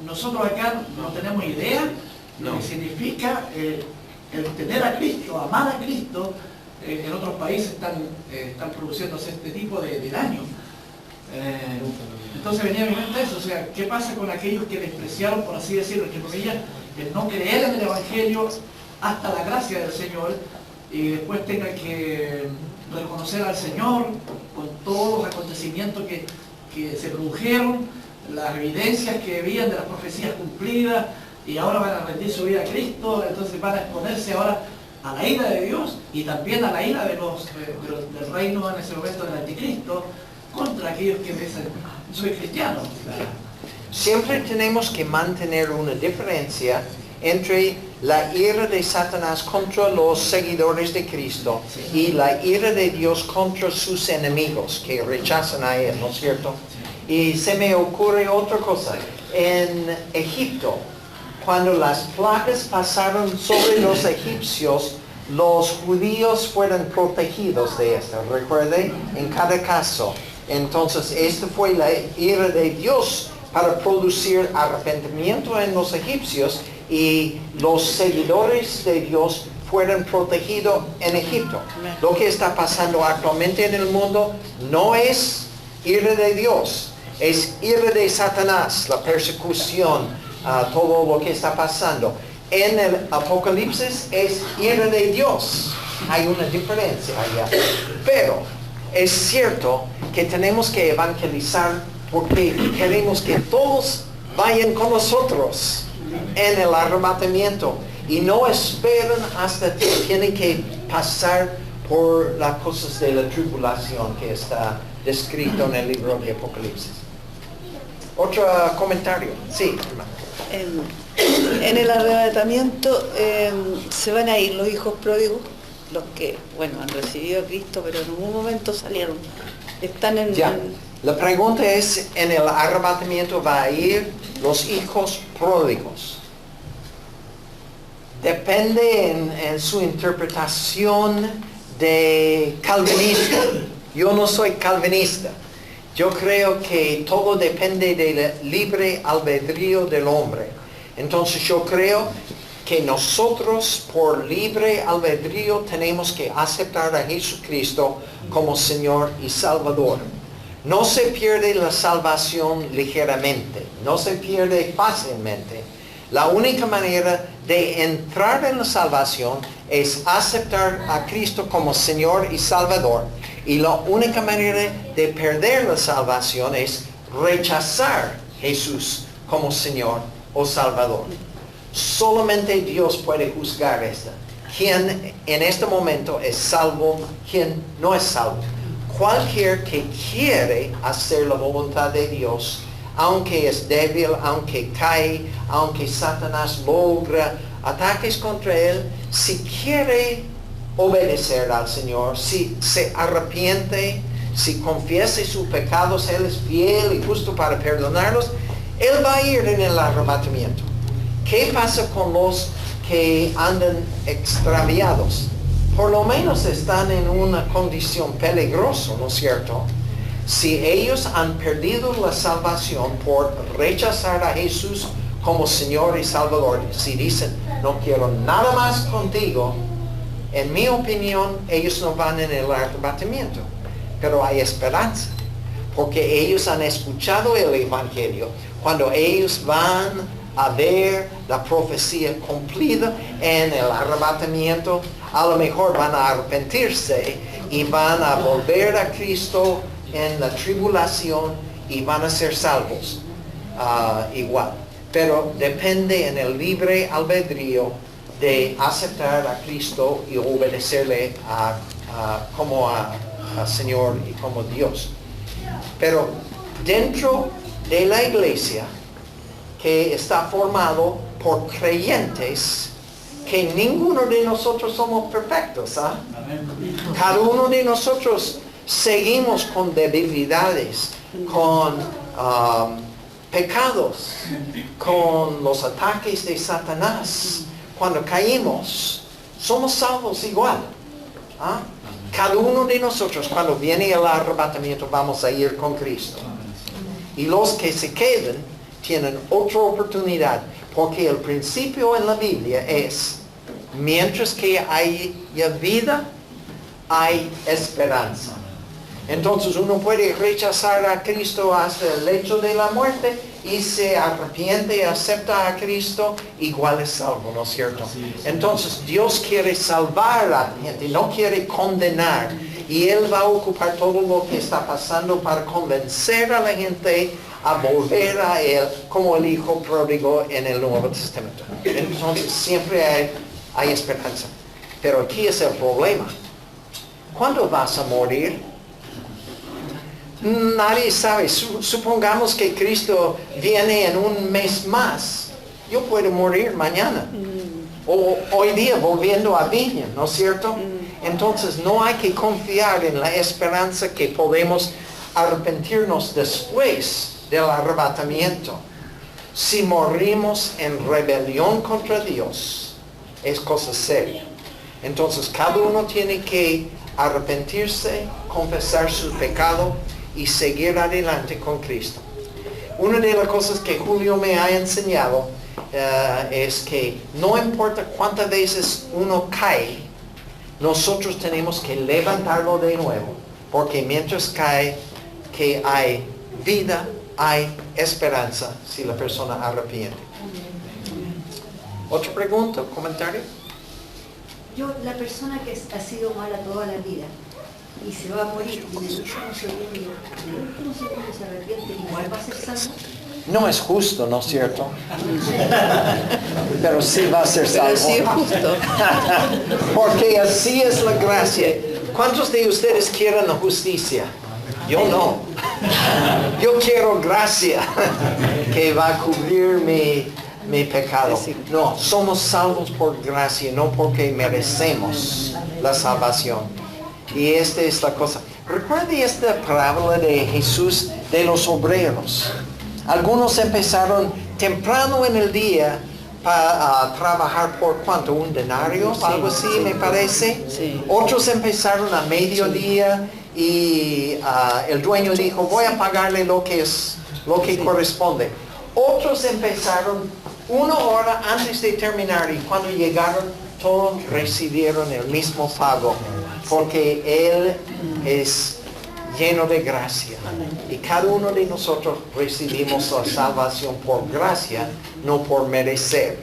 nosotros acá no tenemos idea de lo que significa el tener a Cristo, amar a Cristo. En otros países están produciéndose este tipo de daño. Entonces venía a mi mente eso, o sea, ¿qué pasa con aquellos que despreciaron, por así decirlo, entre comillas, el no creer en el Evangelio hasta la gracia del Señor, y después tengan que reconocer al Señor con todos los acontecimientos que se produjeron, las evidencias que habían de las profecías cumplidas, y ahora van a rendir su vida a Cristo? Entonces van a exponerse ahora a la ira de Dios y también a la ira del reino en ese momento del anticristo contra aquellos que dicen, soy cristiano. Siempre tenemos que mantener una diferencia entre la ira de Satanás contra los seguidores de Cristo y la ira de Dios contra sus enemigos que rechazan a Él, ¿no es cierto? Y se me ocurre otra cosa. En Egipto, cuando las plagas pasaron sobre los egipcios, los judíos fueron protegidos de esto. Recuerde, en cada caso. Entonces, esta fue la ira de Dios para producir arrepentimiento en los egipcios y los seguidores de Dios fueron protegidos en Egipto. Lo que está pasando actualmente en el mundo no es ira de Dios, es ira de Satanás, la persecución, todo lo que está pasando. En el Apocalipsis es ira de Dios. Hay una diferencia allá. Pero es cierto que tenemos que evangelizar porque queremos que todos vayan con nosotros en el arrebatamiento y no esperan hasta que tienen que pasar por las cosas de la tribulación que está descrito en el libro de Apocalipsis. Otro comentario. Sí, hermano. En el arrebatamiento se van a ir los hijos pródigos, los que, bueno, han recibido a Cristo, pero en algún momento salieron. Están en... Ya. La pregunta es, ¿en el arrebatamiento va a ir los hijos pródigos? Depende en su interpretación de calvinista. Yo no soy calvinista. Yo creo que todo depende del libre albedrío del hombre. Entonces yo creo que nosotros por libre albedrío tenemos que aceptar a Jesucristo como Señor y Salvador. No se pierde la salvación ligeramente, no se pierde fácilmente. La única manera de entrar en la salvación es aceptar a Cristo como Señor y Salvador. Y la única manera de perder la salvación es rechazar a Jesús como Señor o Salvador. Solamente Dios puede juzgar esto. ¿Quién en este momento es salvo? ¿Quién no es salvo? Cualquier que quiere hacer la voluntad de Dios, aunque es débil, aunque cae, aunque Satanás logra ataques contra él, si quiere obedecer al Señor, si se arrepiente, si confiesa sus pecados, Él es fiel y justo para perdonarlos, Él va a ir en el arrebatamiento. ¿Qué pasa con los que andan extraviados? Por lo menos están en una condición peligrosa, ¿no es cierto? Si ellos han perdido la salvación por rechazar a Jesús como Señor y Salvador, si dicen, no quiero nada más contigo, en mi opinión, ellos no van en el arrebatamiento. Pero hay esperanza, porque ellos han escuchado el Evangelio. Cuando ellos van a ver la profecía cumplida en el arrebatamiento, a lo mejor van a arrepentirse y van a volver a Cristo en la tribulación y van a ser salvos igual. Pero depende en el libre albedrío de aceptar a Cristo y obedecerle como a Señor y como Dios. Pero dentro de la iglesia, que está formado por creyentes, que ninguno de nosotros somos perfectos, Cada uno de nosotros seguimos con debilidades, con pecados, con los ataques de Satanás. Cuando caímos, somos salvos igual. Cada uno de nosotros, cuando viene el arrebatamiento, vamos a ir con Cristo. Y los que se quedan tienen otra oportunidad, porque el principio en la Biblia es, mientras que haya vida, hay esperanza. Entonces uno puede rechazar a Cristo hasta el lecho de la muerte y se arrepiente y acepta a Cristo, igual es salvo, ¿no es cierto? Entonces Dios quiere salvar a la gente, no quiere condenar. Y Él va a ocupar todo lo que está pasando para convencer a la gente a volver a Él como el Hijo pródigo en el Nuevo Testamento. Entonces siempre hay esperanza. Pero aquí es el problema. ¿Cuándo vas a morir? Nadie sabe. Supongamos que Cristo viene en un mes más. Yo puedo morir mañana. O hoy día volviendo a Viña, ¿no es cierto? Entonces no hay que confiar en la esperanza que podemos arrepentirnos después del arrebatamiento. Si morimos en rebelión contra Dios, es cosa seria. Entonces cada uno tiene que arrepentirse, confesar su pecado y seguir adelante con Cristo. Una de las cosas que Julio me ha enseñado es que no importa cuántas veces uno cae, nosotros tenemos que levantarlo de nuevo, porque mientras cae, que hay vida, hay esperanza si la persona arrepiente. ¿Otra pregunta, comentario? La persona que ha sido mala toda la vida y se va a morir y en el último segundo se arrepiente, igual va a ser salvo. No es justo, ¿no es cierto? Pero sí va a ser salvo. Pero sí es justo. Porque así es la gracia. ¿Cuántos de ustedes quieren la justicia? Yo no. Yo quiero gracia que va a cubrir mi pecado. No, somos salvos por gracia, no porque merecemos la salvación. Y esta es la cosa. Recuerde esta parábola de Jesús de los obreros. Algunos empezaron temprano en el día para trabajar por ¿cuánto? ¿Un denario? Algo así me parece. Sí. Otros empezaron a mediodía y el dueño dijo, voy a pagarle lo que corresponde. Otros empezaron 1 hora antes de terminar y cuando llegaron todos recibieron el mismo pago, porque Él es lleno de gracia. Y cada uno de nosotros recibimos la salvación por gracia, no por merecer.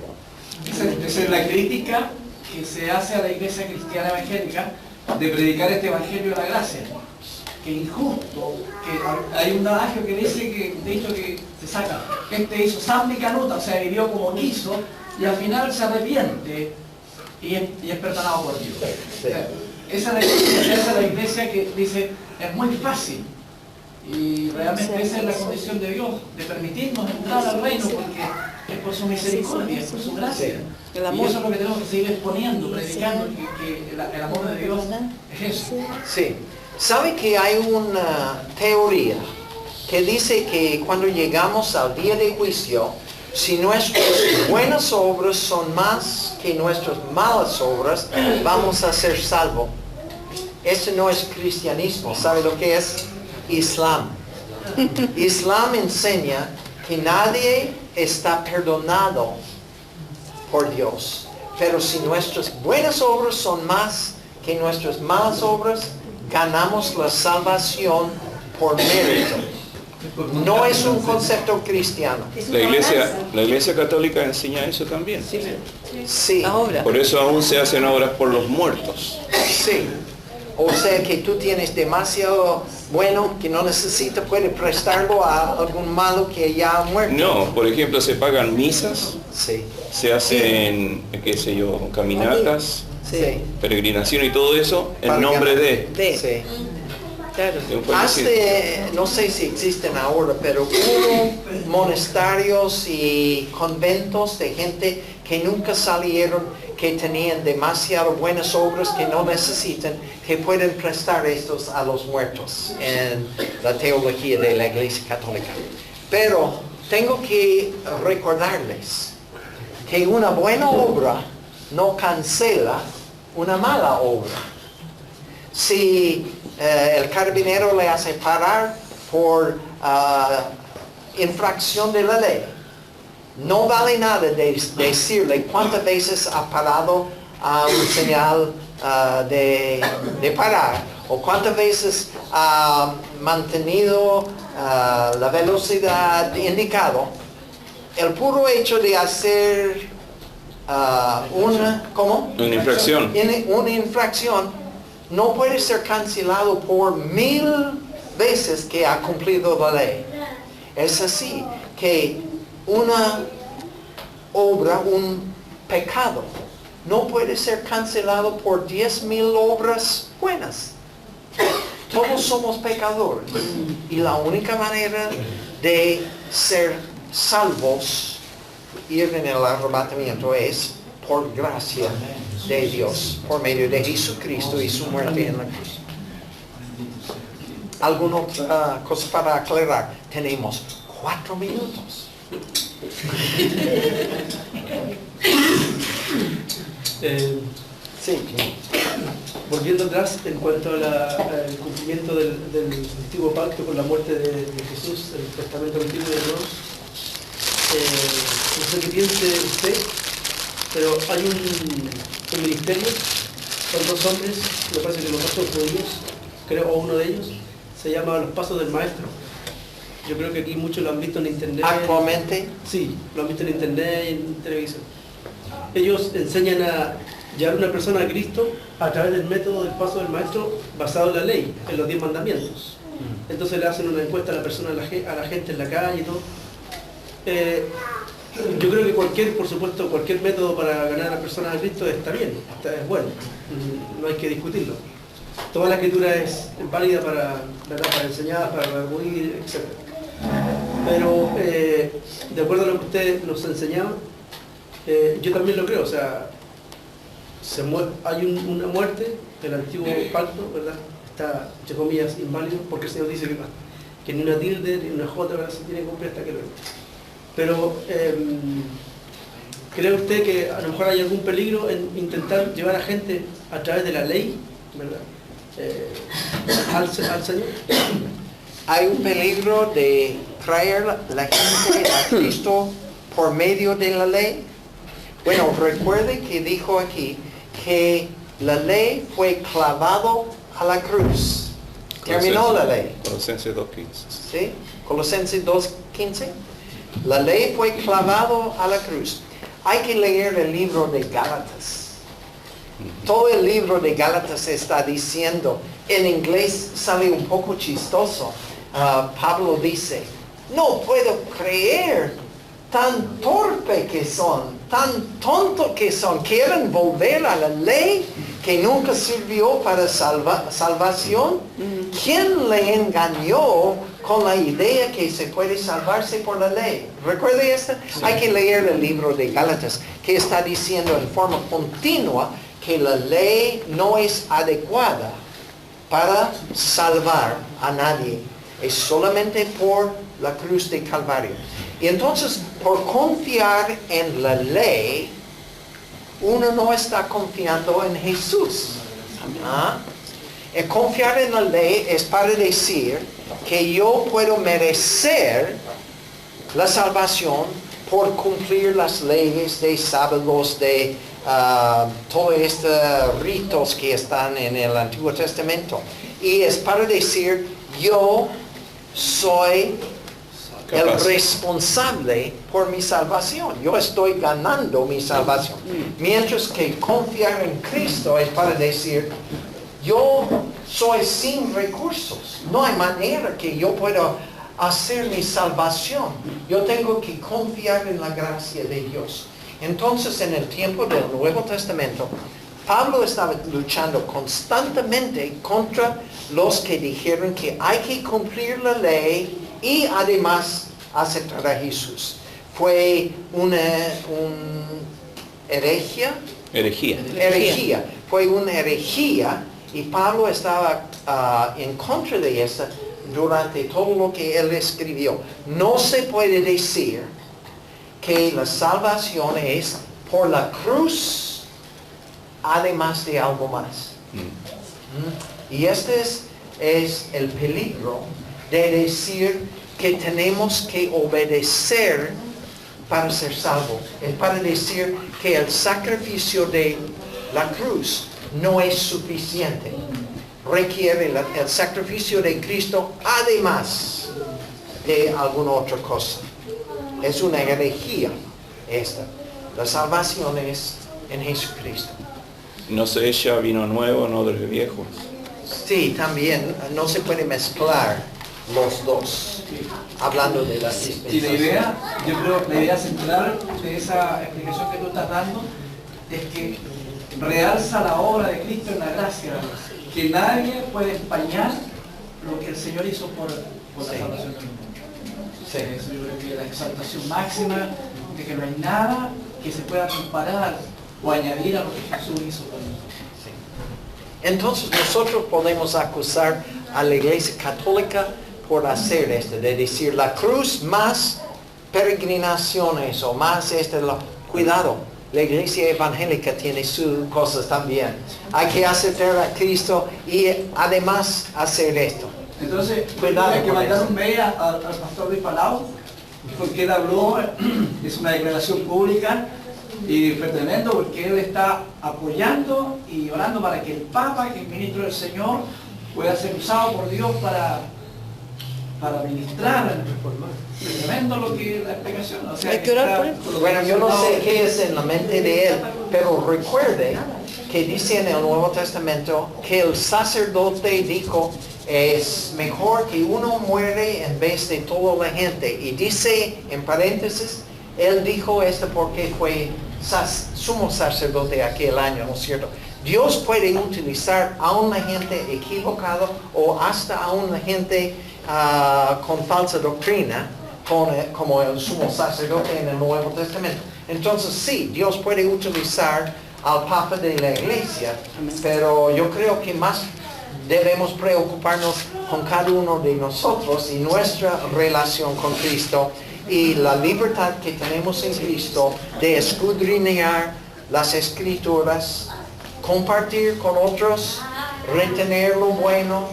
Esa es la crítica que se hace a la iglesia cristiana evangélica de predicar este evangelio de la gracia. Que injusto, que hay un adagio que dice que se saca, este hizo San Canuta, o sea, vivió como quiso, y al final se arrepiente y es perdonado por Dios. Sí. Esa es la iglesia que dice, es muy fácil. Y realmente esa es la condición de Dios, de permitirnos entrar al reino, porque es por su misericordia, es por su gracia. El Y amor. eso es lo que tenemos que seguir exponiendo, predicando, que el amor de Dios es eso. Sí. ¿Sabe que hay una teoría que dice que cuando llegamos al día de juicio, si nuestras buenas obras son más que nuestras malas obras, vamos a ser salvos? Eso no es cristianismo. ¿Sabe lo que es? Islam. Islam enseña que nadie está perdonado por Dios. Pero si nuestras buenas obras son más que nuestras malas obras, ganamos la salvación por mérito. No es un concepto cristiano. La iglesia católica enseña eso también. Sí. La obra. Por eso aún se hacen obras por los muertos. Sí. O sea que tú tienes demasiado bueno que no necesitas, puedes prestarlo a algún malo que ya ha muerto. No, por ejemplo, se pagan misas, Sí. se hacen, qué sé yo, caminatas, Sí. peregrinación y todo eso en Para nombre ganar. de Sí. Claro. un fallecido. No sé si existen ahora, pero hubo monasterios y conventos de gente que nunca salieron, que tenían demasiado buenas obras que no necesitan, que pueden prestar estos a los muertos en la teología de la Iglesia Católica. Pero tengo que recordarles que una buena obra no cancela una mala obra. Si el carabinero le hace parar por infracción de la ley, no vale nada decirle cuántas veces ha parado a un señal de parar o cuántas veces ha mantenido la velocidad indicado. El puro hecho de hacer una infracción no puede ser cancelado por 1000 veces que ha cumplido la ley. Es así que una obra, un pecado, no puede ser cancelado por 10,000 obras buenas. Todos somos pecadores. Y la única manera de ser salvos, ir en el arrebatamiento, es por gracia de Dios, por medio de Jesucristo y su muerte en la cruz. ¿Alguna otra cosa para aclarar? Tenemos 4 minutos. Sí. Volviendo atrás en cuanto al cumplimiento del antiguo pacto con la muerte de Jesús, el testamento antiguo de Dios, no sé qué piense usted, pero hay un ministerio, son 2 hombres, me parece que los 2 son judíos, creo, o uno de ellos, se llama Los Pasos del Maestro. Yo creo que aquí muchos lo han visto en internet. ¿Actualmente? Sí, lo han visto en internet y en televisión. Ellos enseñan a llevar a una persona a Cristo a través del método del paso del maestro basado en la ley, en los 10 mandamientos. Entonces le hacen una encuesta a la persona, a la gente en la calle y todo. Yo creo que por supuesto, cualquier método para ganar a la persona a Cristo está bien, es bueno, no hay que discutirlo. Toda la escritura es válida para enseñar, para redarguir, etc. Pero de acuerdo a lo que usted nos enseñaba, yo también lo creo, o sea, hay una muerte, el antiguo pacto, ¿verdad? Está, entre comillas, inválido, porque el Señor dice que ni una tilde ni una jota, ¿verdad?, se tiene que cumplir hasta que lo venga. Pero, ¿cree usted que a lo mejor hay algún peligro en intentar llevar a gente a través de la ley, ¿verdad?, al Señor? Hay un peligro de traer la gente a Cristo por medio de la ley. Bueno, recuerde que dijo aquí que la ley fue clavado a la cruz. Terminó la ley. Colosenses 2:15. ¿Sí? Colosenses 2:15. La ley fue clavado a la cruz. Hay que leer el libro de Gálatas. Todo el libro de Gálatas está diciendo, en inglés sale un poco chistoso. Pablo dice, no puedo creer tan torpe que son, tan tonto que son, quieren volver a la ley que nunca sirvió para salvación. ¿Quién le engañó con la idea que se puede salvarse por la ley? ¿Recuerde esto? Sí. Hay que leer el libro de Gálatas, que está diciendo en forma continua que la ley no es adecuada para salvar a nadie. Es solamente por la cruz de Calvario. Y entonces, por confiar en la ley, uno no está confiando en Jesús. El confiar en la ley es para decir que yo puedo merecer la salvación por cumplir las leyes de sábados, de todos estos ritos que están en el Antiguo Testamento. Y es para decir, yo soy el responsable por mi salvación. Yo estoy ganando mi salvación. Mientras que confiar en Cristo es para decir, yo soy sin recursos. No hay manera que yo pueda hacer mi salvación. Yo tengo que confiar en la gracia de Dios. Entonces, en el tiempo del Nuevo Testamento, Pablo estaba luchando constantemente contra los que dijeron que hay que cumplir la ley y además aceptar a Jesús. Fue una herejía. Fue una herejía y Pablo estaba en contra de esa durante todo lo que él escribió. No se puede decir que la salvación es por la cruz, además de algo más. Y este es el peligro de decir que tenemos que obedecer para ser salvos. Es para decir que el sacrificio de la cruz no es suficiente. Requiere el sacrificio de Cristo además de alguna otra cosa. Es una herejía esta. La salvación es en Jesucristo. No se echa vino nuevo, no del viejo. Sí, también no se puede mezclar los dos, hablando de la dispensación. Y la idea, yo creo, la idea central de esa explicación que tú estás dando es que realza la obra de Cristo en la gracia, que nadie puede empañar lo que el Señor hizo por la salvación del mundo. Sí. Eso yo creo que es la exaltación máxima de que no hay nada que se pueda comparar o añadir a lo que Jesús hizo por nosotros. Entonces nosotros podemos acusar a la Iglesia Católica por hacer esto, de decir la cruz más peregrinaciones o más cuidado, la Iglesia Evangélica tiene sus cosas también. Hay que aceptar a Cristo y además hacer esto. Entonces, Cuidado hay que con mandar eso. un mail al pastor Luis Palau, porque él habló, es una declaración pública y fue tremendo porque él está apoyando y orando para que el Papa, que es ministro del Señor, pueda ser usado por Dios para ministrar. Es tremendo lo que la explicación. O sea, Hay que orar está por él. Bueno, yo no sé qué es en la mente de él, pero recuerde que dice en el Nuevo Testamento que el sacerdote dijo, es mejor que uno muere en vez de toda la gente. Y dice, en paréntesis, él dijo esto porque fue sumo sacerdote aquel año, ¿no es cierto? Dios puede utilizar a una gente equivocada o hasta a una gente con falsa doctrina, como el sumo sacerdote en el Nuevo Testamento. Entonces sí, Dios puede utilizar al Papa de la Iglesia, pero yo creo que más debemos preocuparnos con cada uno de nosotros y nuestra relación con Cristo y la libertad que tenemos en Cristo de escudriñar las Escrituras, compartir con otros, retener lo bueno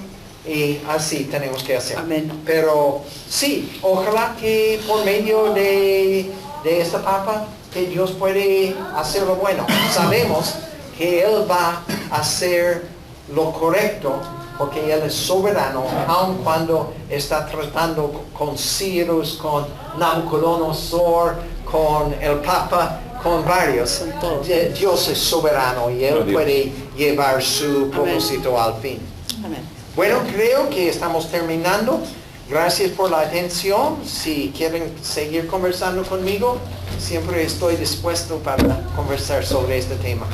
y así tenemos que hacer. Amén. Pero sí, ojalá que por medio de este Papa que Dios puede hacer lo bueno. Sabemos que Él va a hacer lo correcto porque Él es soberano, aun cuando está tratando con Cyrus, con Nabucodonosor, con el Papa, con varios. Con todos. Dios es soberano y Él puede llevar su propósito al fin. Amén. Bueno, creo que estamos terminando. Gracias por la atención. Si quieren seguir conversando conmigo, siempre estoy dispuesto para conversar sobre este tema.